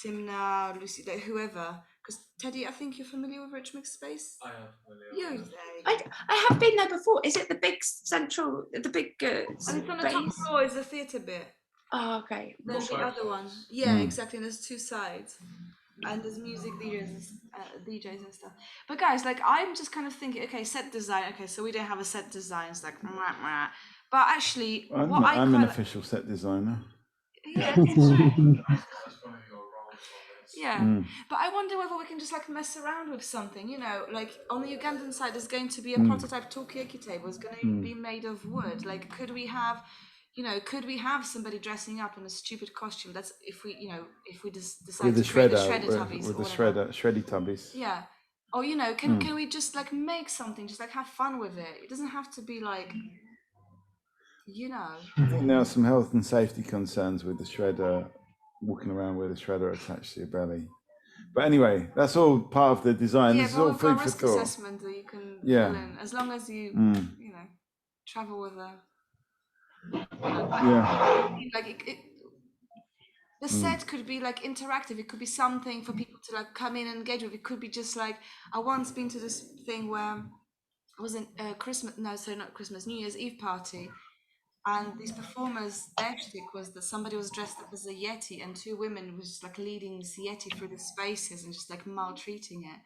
Timna, Lucy, like whoever. Because Teddy, I think you're familiar with Richmond Space. I am familiar. I have been there before. Is it the big central, the big and it's on the top floor is the theatre bit. Oh, okay. Then the other one. Yeah, exactly. And there's two sides. And there's music DJs and stuff. But guys, like I'm just kind of thinking, okay, set design. Okay, so we don't have a set design. It's like, but actually, I'm an official set designer. Yeah, that's right. Yeah, but I wonder whether we can just like mess around with something, you know, like on the Ugandan side, there's going to be a prototype Talkaoke table. It's going to be made of wood. Like, could we have somebody dressing up in a stupid costume? That's if we just decide with the to create shredder, the tubbies with or the whatever. shreddy tubbies. Yeah, or you know, can we just like make something, just like have fun with it? It doesn't have to be like, you know. I think there are some health and safety concerns with the shredder, walking around with a shredder attached to your belly. But anyway, that's all part of the design. Yeah, this is all food for risk thought. assessment that you can fill in, as long as you you know, travel with a like the set could be like interactive. It could be something for people to like come in and engage with. It could be just like, I once been to this thing where I was in New Year's Eve party, and these performers, their shtick was that somebody was dressed up as a Yeti, and two women was just like leading this Yeti through the spaces and just like maltreating it.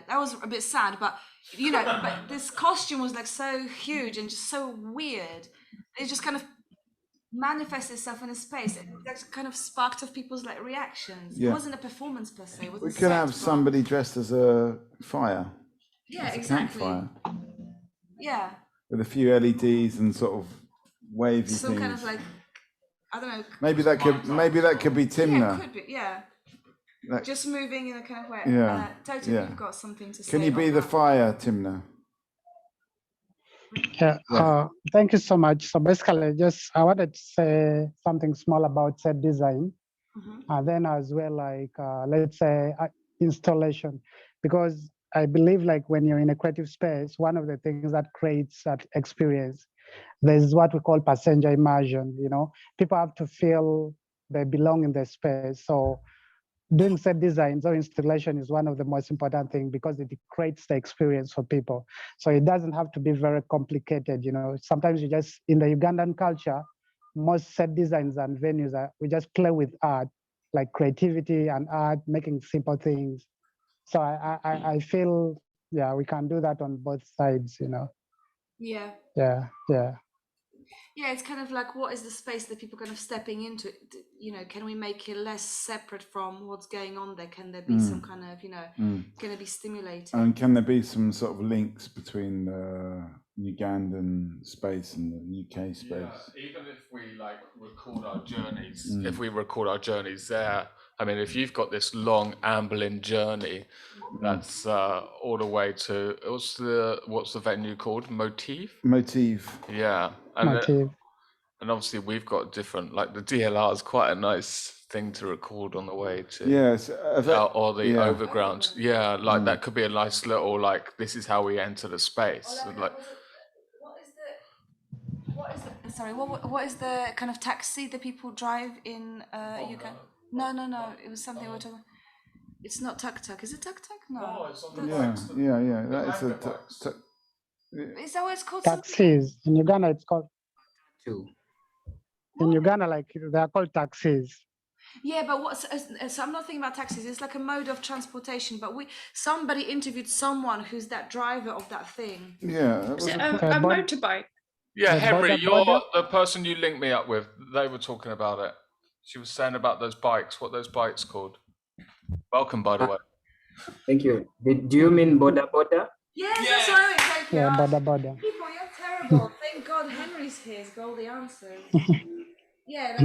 That was a bit sad, but you know, but this costume was like so huge and just so weird. It just kind of manifested itself in a space. It kind of sparked off people's like reactions. It wasn't a performance per se. We could have somebody dressed as a fire. Yeah, as a exactly. Campfire. Yeah. With a few LEDs and sort of wavy Some things. kind of like, I don't know. Maybe that could be Timna. Yeah, it could be. Yeah. Like, just moving in a kind of way. Yeah. Totally, you've got something to say. Can you be the fire, Timna? Yeah, thank you so much. So basically, I wanted to say something small about set design, and then as well, like let's say installation, because I believe like when you're in a creative space, one of the things that creates that experience, there's what we call passenger immersion. You know, people have to feel they belong in the space. So doing set designs or installation is one of the most important things because it creates the experience for people. So it doesn't have to be very complicated. You know, sometimes you just, in the Ugandan culture, most set designs and venues we just play with art, like creativity and art, making simple things. So I feel, we can do that on both sides, you know. Yeah. Yeah. Yeah, it's kind of like, what is the space that people kind of stepping into? You know, can we make it less separate from what's going on there? Can there be some kind of, you know, can it be stimulating? And can there be some sort of links between the Ugandan space and the UK space? Yeah, even if we like record our journeys, if we record our journeys there, I mean, if you've got this long ambling journey, that's all the way to what's the venue called? Motif? Motif. Yeah, Motive. and obviously we've got different. Like the DLR is quite a nice thing to record on the way to. Yes. Or the yeah. overground. Yeah, like that could be a nice little like. This is how we enter the space. Like Sorry, what is the kind of taxi that people drive in Uganda? No, it was something we're talking. It's not tuk tuk. Is it tuk tuk? No. it's on the Yeah. That is a. bikes. Is that what it's called? Taxis. In Uganda, it's called. Two. In Uganda, like they are called taxis. Yeah, but what's so I'm not thinking about taxis. It's like a mode of transportation. But somebody interviewed someone who's that driver of that thing. Yeah. That Is was it a- a motorbike? Yeah, The Henry, border you're border? the person you linked me up with. They were talking about it. She was saying about those bikes. What are those bikes called? Welcome, by the way. Thank you. Do you mean border border? Yes, that's what I mean. Thank you. Yeah, border. People, you're terrible. Thank God Henry's here. He's got all the answers. Yeah,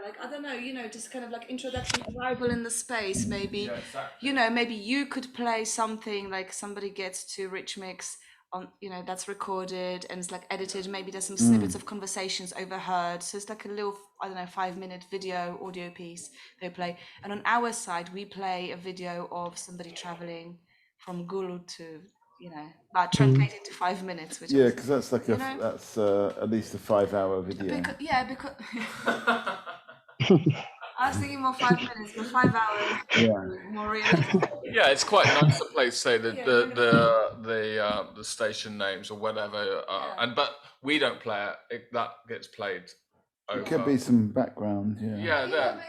like I don't know, you know, just kind of like introduction, arrival in the space, maybe. Yeah, exactly. You know, maybe you could play something like somebody gets to Rich Mix on, you know, that's recorded and it's like edited. Maybe there's some snippets of conversations overheard. So it's like a little, I don't know, 5-minute video audio piece they play. And on our side, we play a video of somebody traveling from Gulu to, you know, but translated to 5 minutes. Which Yeah, is, because that's like you know? that's at least a 5-hour video. because I was thinking more 5 minutes, but 5 hours. Yeah. More realistic. Yeah, it's quite nice to play, say the station names or whatever, but we don't play it. That gets played over. It could be some background. Yeah. Yeah, Yeah, there.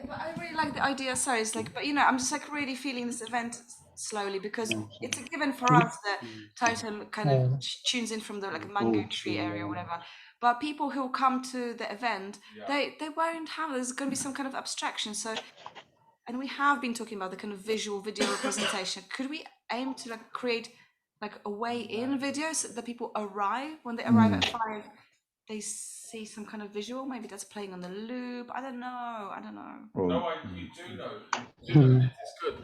but I really like the idea. Sorry, it's like, but you know, I'm just like really feeling this event slowly because it's a given for us that Totem kind of tunes in from the like mango tree area or whatever. But people who come to the event, they won't have. There's going to be some kind of abstraction. So, and we have been talking about the kind of visual video representation. Could we aim to like create like a way in videos so that people arrive when they arrive at 5? They see some kind of visual, maybe that's playing on the loop. I don't know. No, you do know. It's good.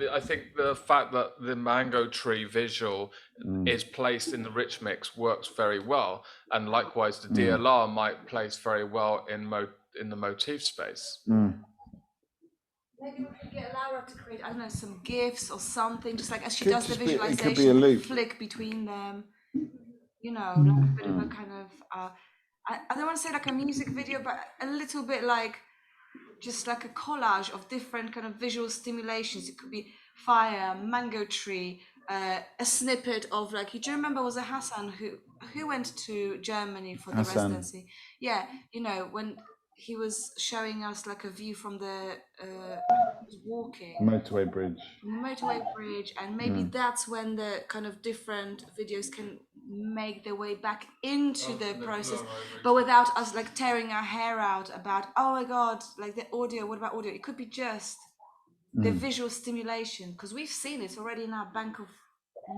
I think the fact that the mango tree visual is placed in the rich mix works very well, and likewise the DLR might place very well in the motif space. Maybe we could get Laura to create, I don't know, some GIFs or something, just like as she Could does the just be- it could be a visualization, loop. flick between them. You know, like a bit of a kind of, I don't want to say like a music video, but a little bit like just like a collage of different kind of visual stimulations. It could be fire, mango tree, a snippet of like, do you remember was it Hassan who went to Germany for the Hassan. residency? Yeah, you know, when he was showing us like a view from the walking Motorway bridge. from the motorway bridge, and maybe that's when the kind of different videos can make their way back into the process, but without us like tearing our hair out about, oh my god, like the audio, what about audio? It could be just the visual stimulation, because we've seen it already in our bank of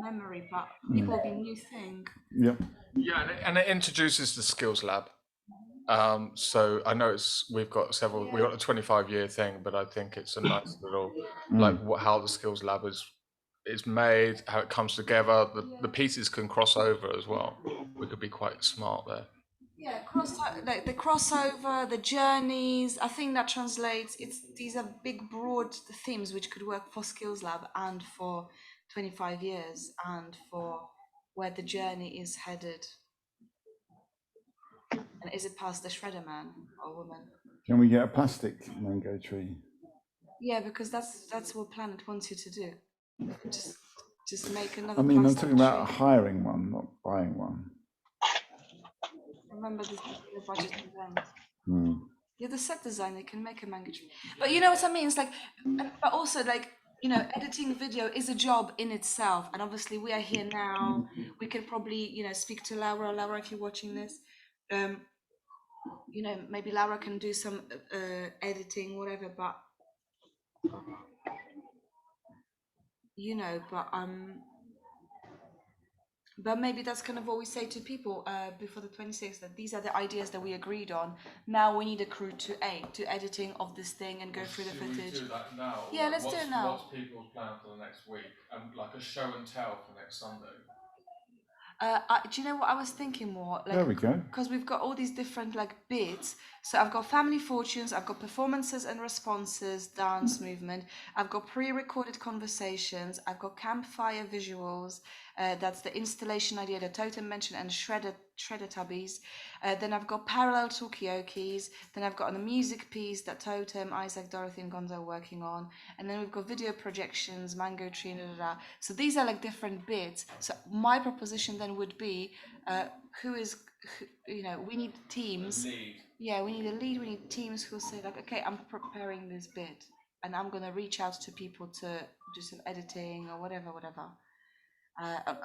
memory, but it will be a new thing. Yep. Yeah, and it introduces the skills lab. So I know we've got a 25-year thing, but I think it's a nice little like how the skills lab is made, how it comes together. The pieces can cross over as well. We could be quite smart there. Yeah, like the crossover, the journeys. I think that translates. These are big, broad themes which could work for Skills Lab and for 25 years and for where the journey is headed. And is it past the shredder man or woman? Can we get a plastic mango tree? Yeah, because that's what Planet wants you to do. Just make another. I mean, I'm plastic talking about tree. hiring one, not buying one. Remember this is the budget event. Yeah, the set designer can make a manga tree. But you know what I mean? It's like, but also like, you know, editing video is a job in itself. And obviously we are here now. We can probably, you know, speak to Laura. Laura, if you're watching this, you know, maybe Laura can do some editing, whatever, but you know, but maybe that's kind of what we say to people before the 26th, that these are the ideas that we agreed on. Now we need a crew to editing of this thing and go through the footage. Should we do that now? Yeah, let's do it now. What's people's plan for the next week? Like a show and tell for next Sunday? Do you know what I was thinking more? Like, There we go. Because we've got all these different like bits. So I've got family fortunes, I've got performances and responses, dance movement. I've got pre-recorded conversations. I've got campfire visuals. That's the installation idea that Totem mentioned, and shredder tubbies. Then I've got parallel talkiokes. Then I've got a music piece that Totem, Isaac, Dorothy, and Gonzo are working on. And then we've got video projections, mango tree, So these are like different bits. So my proposition then would be, you know, we need teams. Lead. Yeah, we need a lead. We need teams who say like, okay, I'm preparing this bit, and I'm gonna reach out to people to do some editing or whatever.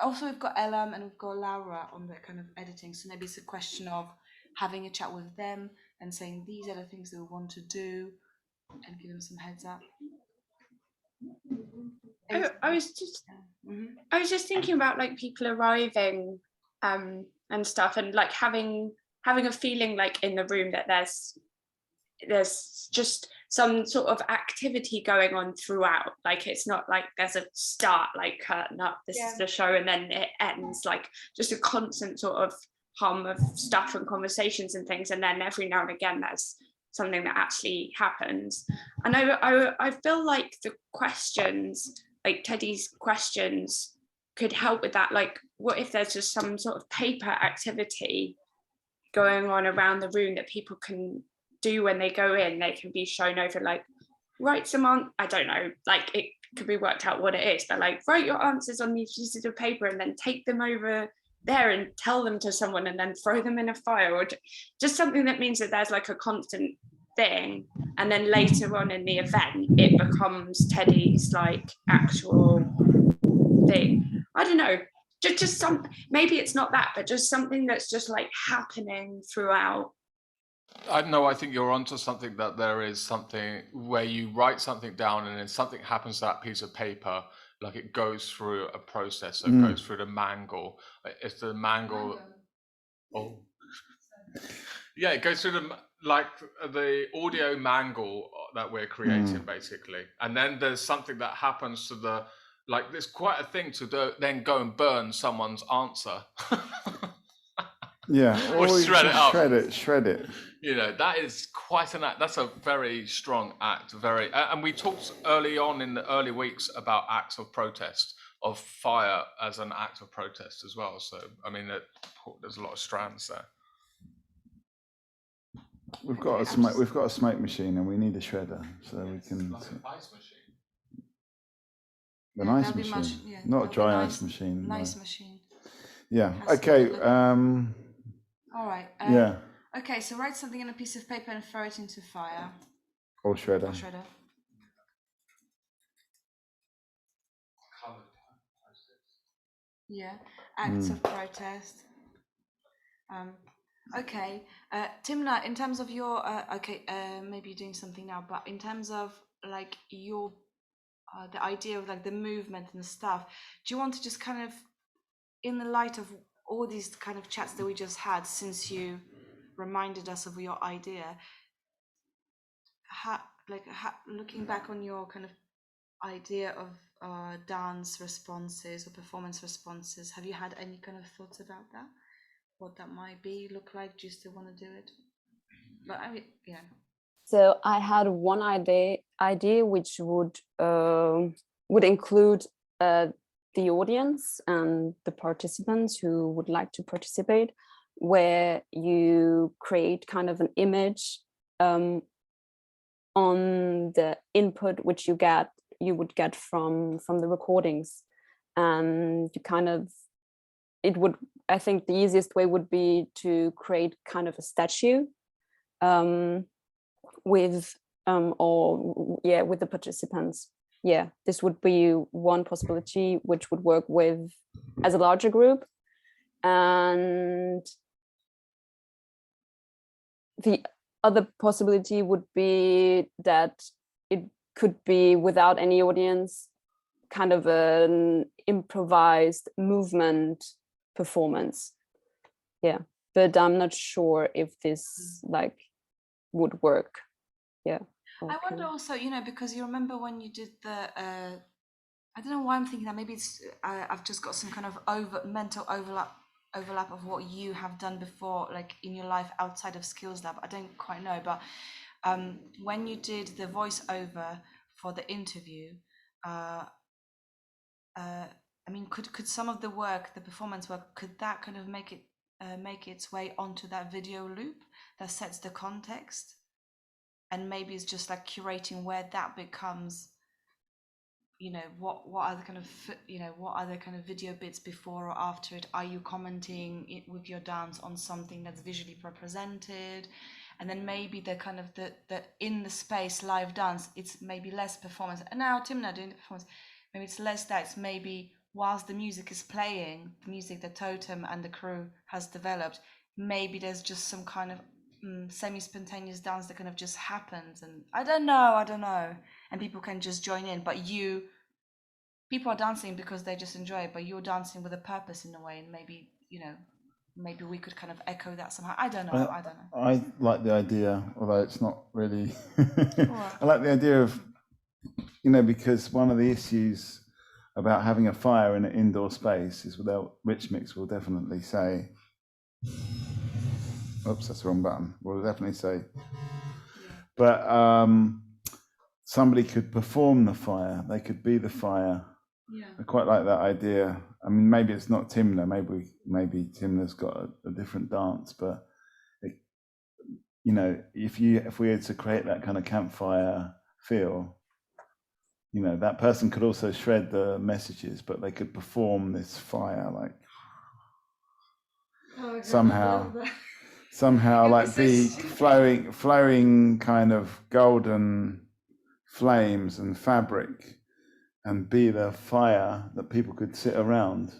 Also, we've got Elam and we've got Laura on the kind of editing, so maybe it's a question of having a chat with them and saying these are the things that we want to do, and give them some heads up. I was just thinking about like people arriving and stuff, and like having a feeling like in the room that there's just some sort of activity going on throughout. Like it's not like there's a start, like curtain up, this is the show, and then it ends. Like just a constant sort of hum of stuff and conversations and things, and then every now and again there's something that actually happens. And I feel like the questions, like Teddy's questions, could help with that. Like, what if there's just some sort of paper activity going on around the room that people can do when they go in? They can be shown over, like, write some on, I don't know, like it could be worked out what it is, but like write your answers on these pieces of paper and then take them over there and tell them to someone and then throw them in a fire, or just something that means that there's like a constant thing, and then later on in the event it becomes Teddy's like actual thing. I don't know, just some, maybe it's not that, but just something that's just like happening throughout. I think you're onto something, that there is something where you write something down and then something happens to that piece of paper, like it goes through a process, so it goes through the mangle. It's the mangle. Oh, yeah, it goes through the audio mangle that we're creating basically, and then there's something that happens to the, like, there's quite a thing to then go and burn someone's answer. Yeah, or shred it up. Shred it. You know, that is quite an act. That's a very strong act. And we talked early on in the early weeks about acts of protest, of fire as an act of protest as well. So, I mean, there's a lot of strands there. We've got a smoke machine, and we need a shredder, so we can. Like an ice machine. An ice machine, not a dry ice machine. Nice machine. Yeah. Okay. All right. Yeah. Okay, so write something on a piece of paper and throw it into fire. Or shredder. Yeah. Acts of protest. Okay. Timna, in terms of your maybe you're doing something now, but in terms of like your the idea of like the movement and stuff, do you want to just kind of, in the light of all these kind of chats that we just had, since you reminded us of your idea, looking back on your kind of idea of dance responses or performance responses, have you had any kind of thoughts about that? What that might look like? Do you still want to do it? But I mean, yeah. So I had one idea which would include the audience and the participants who would like to participate, where you create kind of an image on the input which you would get from the recordings, and you kind of, I think the easiest way would be to create kind of a statue with the participants. Yeah, this would be one possibility which would work with as a larger group. And the other possibility would be that it could be without any audience, kind of an improvised movement performance. Yeah, but I'm not sure if this like would work. Yeah. I wonder also, you know, because you remember when you did the, I don't know why I'm thinking that maybe it's, I've just got some kind of mental overlap of what you have done before, like in your life outside of Skills Lab. I don't quite know, but when you did the voiceover for the interview, I mean, could some of the work, the performance work, could that kind of make its way onto that video loop that sets the context? And maybe it's just like curating where that becomes, you know, what are the kind of, you know, what are the kind of video bits before or after it? Are you commenting with your dance on something that's visually represented? And then maybe the kind of the in the space live dance, it's maybe less performance. And now Timna doing the performance, maybe it's less that, it's maybe whilst the music is playing, the music that Totem and the crew has developed, maybe there's just some kind of semi-spontaneous dance that kind of just happens, and I don't know, and people can just join in, but people are dancing because they just enjoy it, but you're dancing with a purpose in a way, and maybe, you know, maybe we could kind of echo that somehow. I don't know. I like the idea, although it's not really I like the idea of, you know, because one of the issues about having a fire in an indoor space is, without Rich Mix will definitely say, oops, that's the wrong button. We'll definitely say, but somebody could perform the fire. They could be the fire. Yeah. I quite like that idea. I mean, maybe it's not Timna. Maybe Timna's got a different dance. But you know, if we had to create that kind of campfire feel, you know, that person could also shred the messages, but they could perform this fire like somehow like be flowing kind of golden flames and fabric, and be the fire that people could sit around.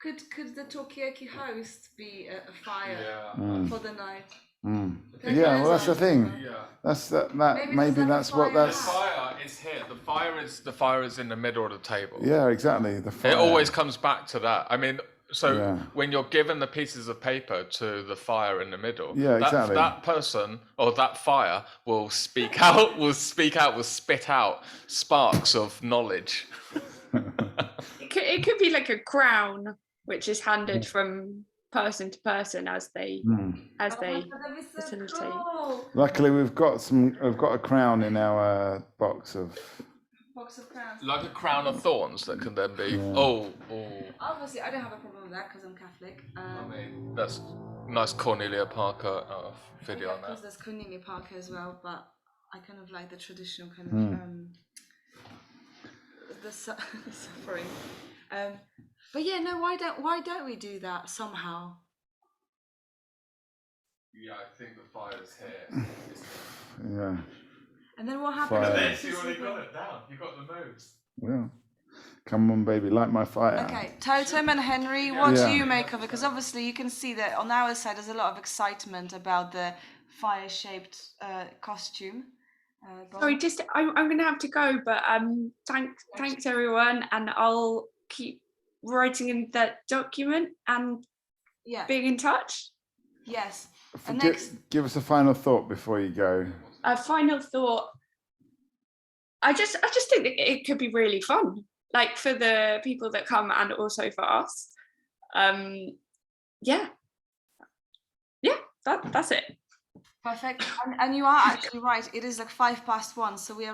Could the Talkaoke host be a fire for the night? Yeah, well, that's the thing. That's maybe that's what that's. The fire is here. The fire is in the middle of the table. Yeah, exactly. The fire. It always comes back to that. I mean, when you're given the pieces of paper to the fire in the middle, exactly. That person or that fire will speak out. Will spit out sparks of knowledge. It could be like a crown, which is handed from person to person as they facilitate. Cool. Luckily, we've got a crown in our box of crowns. Like a crown of thorns that can then be. Obviously, I don't have a problem with that because I'm Catholic. I mean, that's nice Cornelia Parker video on that. Of course, there's Cornelia Parker as well, but I kind of like the traditional kind of the suffering. But yeah, no, why don't we do that somehow? Yeah, I think the fire's here. Yeah. And then what happens? You already got it down. You got the moves. Yeah. Come on, baby, light my fire. Okay, Totem and Henry, what do you make of it? Because obviously you can see that on our side there's a lot of excitement about the fire-shaped costume. Sorry, I'm going to have to go, but thanks everyone, and I'll keep writing in that document and being in touch. Yes. Give us a final thought before you go. A final thought. I just think that it could be really fun, like for the people that come and also for us. That's it. Perfect. And you are actually right. It is like 1:05, so we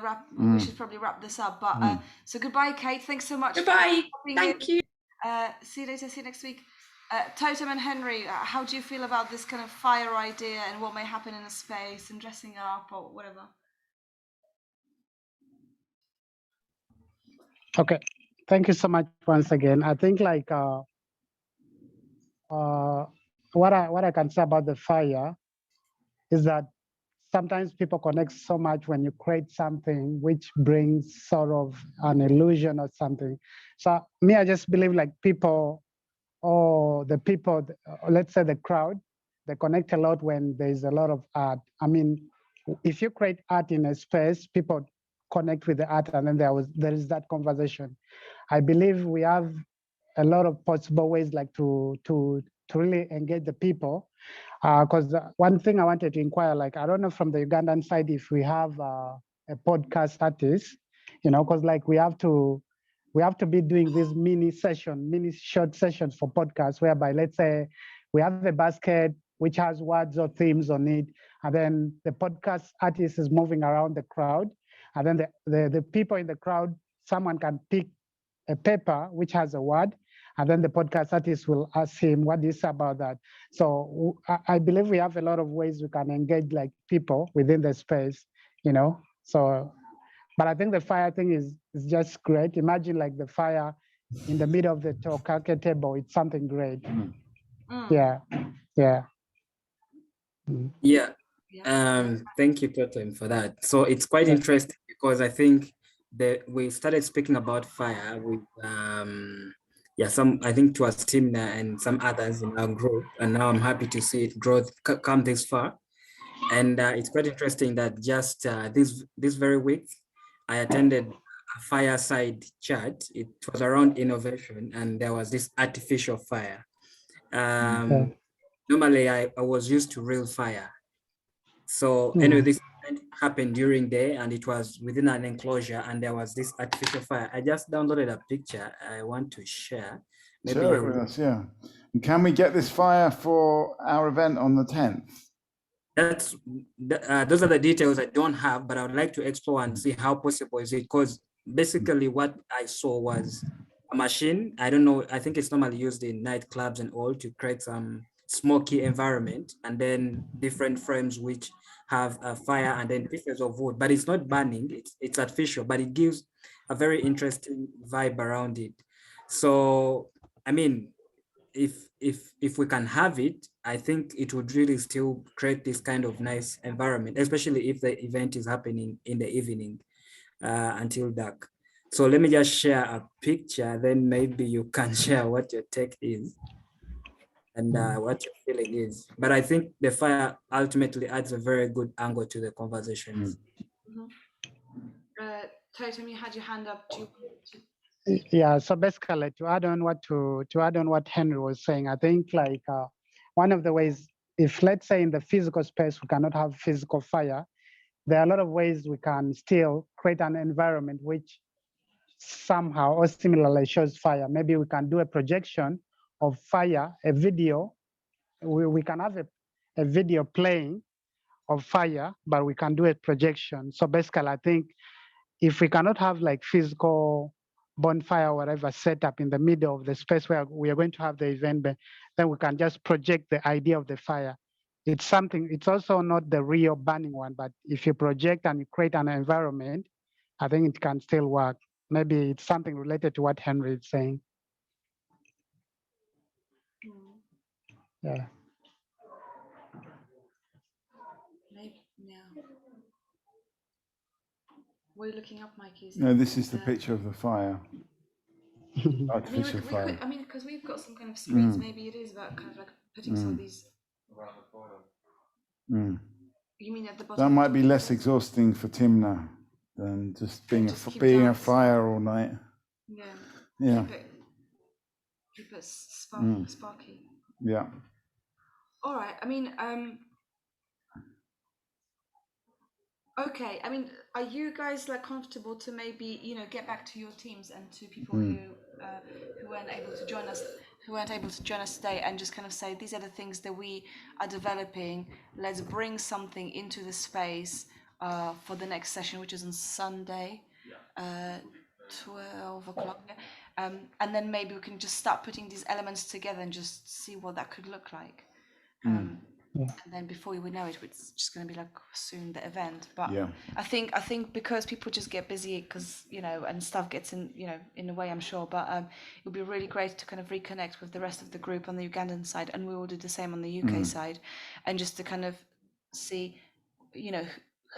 should probably wrap this up. But so goodbye, Kate. Thanks so much. Goodbye. Thank you. See you later. See you next week. Totem and Henry, how do you feel about this kind of fire idea and what may happen in a space and dressing up or whatever? Okay, thank you so much once again. I think like what I can say about the fire is that sometimes people connect so much when you create something which brings sort of an illusion or something. So I just believe like people, or the people, let's say the crowd, they connect a lot when there's a lot of art. I mean, if you create art in a space, people connect with the art, and then there is that conversation. I believe we have a lot of possible ways like to really engage the people. Because one thing I wanted to inquire, like I don't know from the Ugandan side if we have a podcast artist, because like we have to be doing these mini short sessions for podcasts, whereby let's say we have a basket which has words or themes on it, and then the podcast artist is moving around the crowd, and then the people in the crowd, someone can pick a paper which has a word, and then the podcast artist will ask him what is about that. So I believe we have a lot of ways we can engage like people within the space, So, but I think the fire thing is just great. Imagine like the fire in the middle of the Talkaoke table. It's something great. Mm. Yeah, yeah. Yeah. Yeah. Thank you, Totem, for that. So it's quite interesting because I think that we started speaking about fire with I think it was Timna and some others in our group, and now I'm happy to see it grow come this far. And it's quite interesting that just this very week I attended a fireside chat. It was around innovation, and there was this artificial fire. Normally I was used to real fire. So anyway, this event happened during day, and it was within an enclosure, and there was this artificial fire. I just downloaded a picture I want to share. Maybe Share it with us, yeah. And can we get this fire for our event on the 10th? Those are the details I don't have, but I would like to explore and see how possible is it, because basically what I saw was a machine. I don't know, I think it's normally used in nightclubs and all to create some smoky environment, and then different frames which have a fire and then pieces of wood, but it's not burning, it's artificial, but it gives a very interesting vibe around it. So, I mean, if we can have it, I think it would really still create this kind of nice environment, especially if the event is happening in the evening until dark. So let me just share a picture, then maybe you can share what your take is and what your feeling is. But I think the fire ultimately adds a very good angle to the conversations. Totem, you had your hand up. Yeah, so basically to add on what Henry was saying, I think like one of the ways, if let's say in the physical space we cannot have physical fire, there are a lot of ways we can still create an environment which somehow or similarly shows fire. Maybe we can do a projection of fire, a video. We can have a video playing of fire, but we can do a projection. So basically, I think if we cannot have like physical bonfire or whatever set up in the middle of the space where we are going to have the event, then we can just project the idea of the fire. It's also not the real burning one, but if you project and you create an environment, I think it can still work. Maybe it's something related to what Henry is saying. Yeah. Maybe, yeah. What are you looking up, Mikey? No, this is the picture of the fire. Artificial fire. I mean, because we've got some kind of screens. Maybe it is about kind of like putting some of these. You mean at the bottom? That might be less exhausting for Timna than just being a fire all night. Yeah. Yeah. Keep it sparky. Yeah. All right. I mean, okay. I mean, are you guys like comfortable to maybe get back to your teams and to people who weren't able to join us, today, and just kind of say these are the things that we are developing. Let's bring something into the space for the next session, which is on Sunday, 12 o'clock. And then maybe we can just start putting these elements together and just see what that could look like. And then before we know it, it's just going to be like soon the event. But yeah. I think because people just get busy because and stuff gets in in a way, I'm sure. But it would be really great to kind of reconnect with the rest of the group on the Ugandan side, and we will do the same on the UK side, and just to kind of see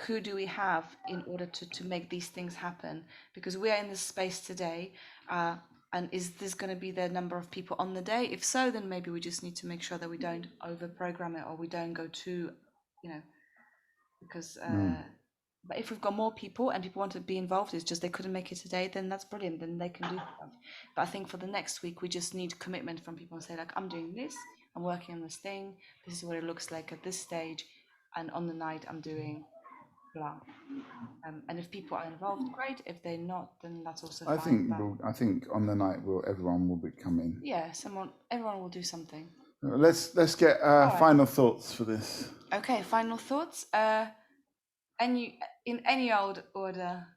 who do we have in order to make these things happen, because we are in this space today. And is this going to be the number of people on the day? If so, then maybe we just need to make sure that we don't over program it, or we don't go too, because but if we've got more people and people want to be involved, it's just they couldn't make it today, then that's brilliant, then they can do stuff. But I think for the next week we just need commitment from people and say, like, I'm doing this, I'm working on this thing, this is what it looks like at this stage, and on the night I'm doing blah. And if people are involved, great. If they're not, then that's also fine. I think on the night everyone will be coming. Yeah, everyone will do something. Let's get final thoughts for this. Okay, final thoughts. In any old order.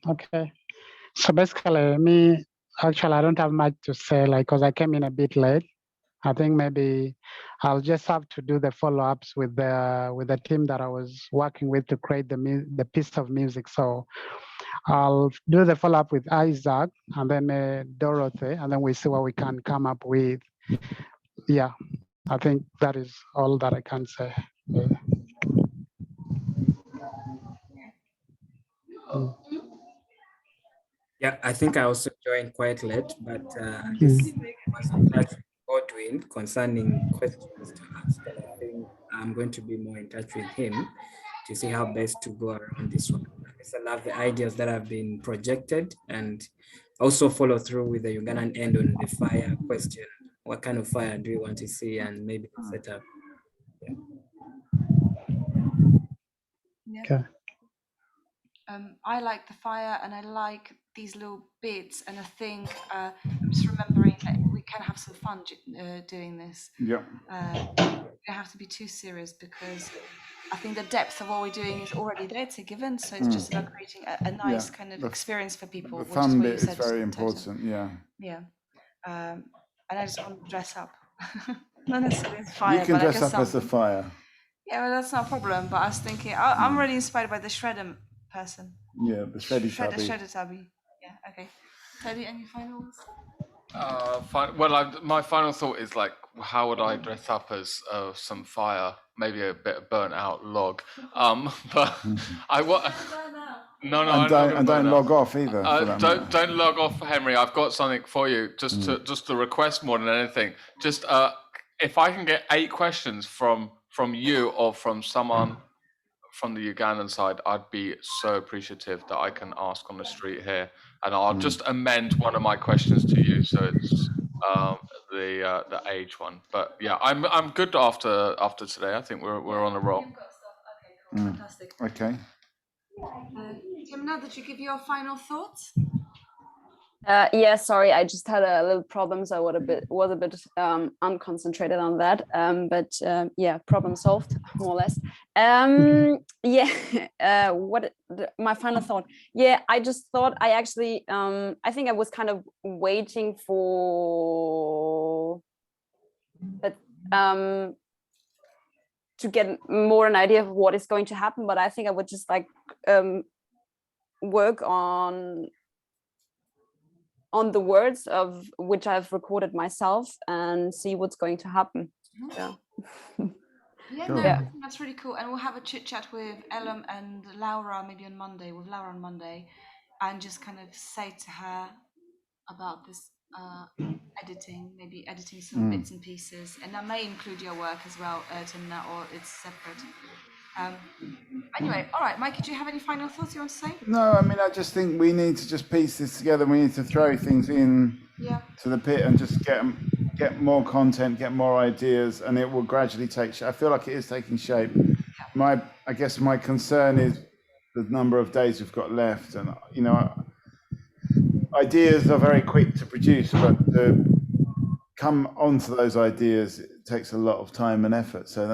Okay. So basically, actually, I don't have much to say, because I came in a bit late. I think maybe I'll just have to do the follow-ups with the team that I was working with to create the piece of music. So I'll do the follow-up with Isaac and then Dorothy, and then we see what we can come up with. Yeah, I think that is all that I can say. Yeah, I think I also joined quite late, but I was in touch with Godwin concerning questions to ask. And I think I'm going to be more in touch with him to see how best to go around this one. I love the ideas that have been projected, and also follow through with the Ugandan end on the fire question. What kind of fire do you want to see, and maybe the setup? Yeah. Okay. I like the fire, and I like these little bits, and I think I'm just remembering that we can have some fun doing this. Yeah. We don't have to be too serious, because I think the depth of what we're doing is already there, it's a given. So it's just about creating a nice kind of experience for people. The which fun is what bit you is said, very Toto. important. Yeah. Yeah. And I just want to dress up. Not necessarily as fire, You can but dress like up as the fire. Yeah, well, that's not a problem. But I was thinking, I'm really inspired by the shredder person. Yeah, the shreddy tabby. Shredder tabby. Yeah, okay. Teddy, any finals? My final thought is, like, how would I dress up as some fire? Maybe a bit of burnt out log. But I want. No, and don't log off either. Don't log off, Henry. I've got something for you. Just to request more than anything. Just if I can get 8 questions from you or from someone from the Ugandan side, I'd be so appreciative that I can ask on the street here, and I'll just amend one of my questions to you, so it's the age one. But yeah, I'm good after today. I think we're on a roll. You've got stuff. Okay, cool. Fantastic. Okay. Timna, did you give your final thoughts? Yeah, sorry, I just had a little problem, so I was a bit unconcentrated on that. But yeah, problem solved, more or less. Yeah, my final thought? Yeah, I just thought I actually I think I was kind of waiting for that to get more an idea of what is going to happen. But I think I would just like work on the words of which I've recorded myself and see what's going to happen. Yeah. Yeah, Cool. no, Yeah. I think that's really cool. And we'll have a chit chat with Ellen and Laura maybe on Monday, and just kind of say to her about this editing, maybe editing some bits and pieces. And that may include your work as well, Timna, or it's separate. Anyway, all right, Mike, do you have any final thoughts you want to say? No, I mean, I just think we need to just piece this together. We need to throw things in to the pit and just get more content, get more ideas, and it will gradually take shape. I feel like it is taking shape. I guess my concern is the number of days we've got left, and ideas are very quick to produce, but to come onto those ideas, it takes a lot of time and effort. So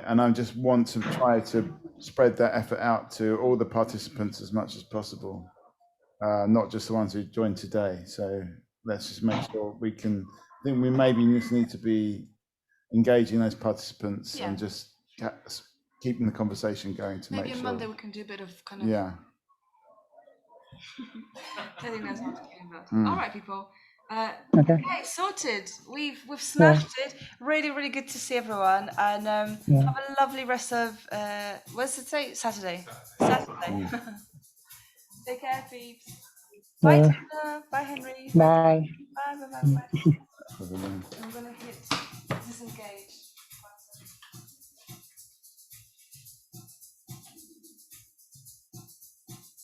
and I just want to try to spread that effort out to all the participants as much as possible, not just the ones who joined today. So let's just make sure I think we maybe just need to be engaging those participants and just keeping the conversation going to maybe make on sure. Monday we can do a bit of kind of. Yeah. I think that's what I'm talking about. All right, people. Okay. Okay, sorted. We've smashed it. Really, really good to see everyone, and have a lovely rest of what's it say? Saturday. Saturday. Take care, peeps. Bye, Tina. Bye, Henry. Bye. Bye, bye, bye, bye. Have a good one. I'm gonna hit disengage.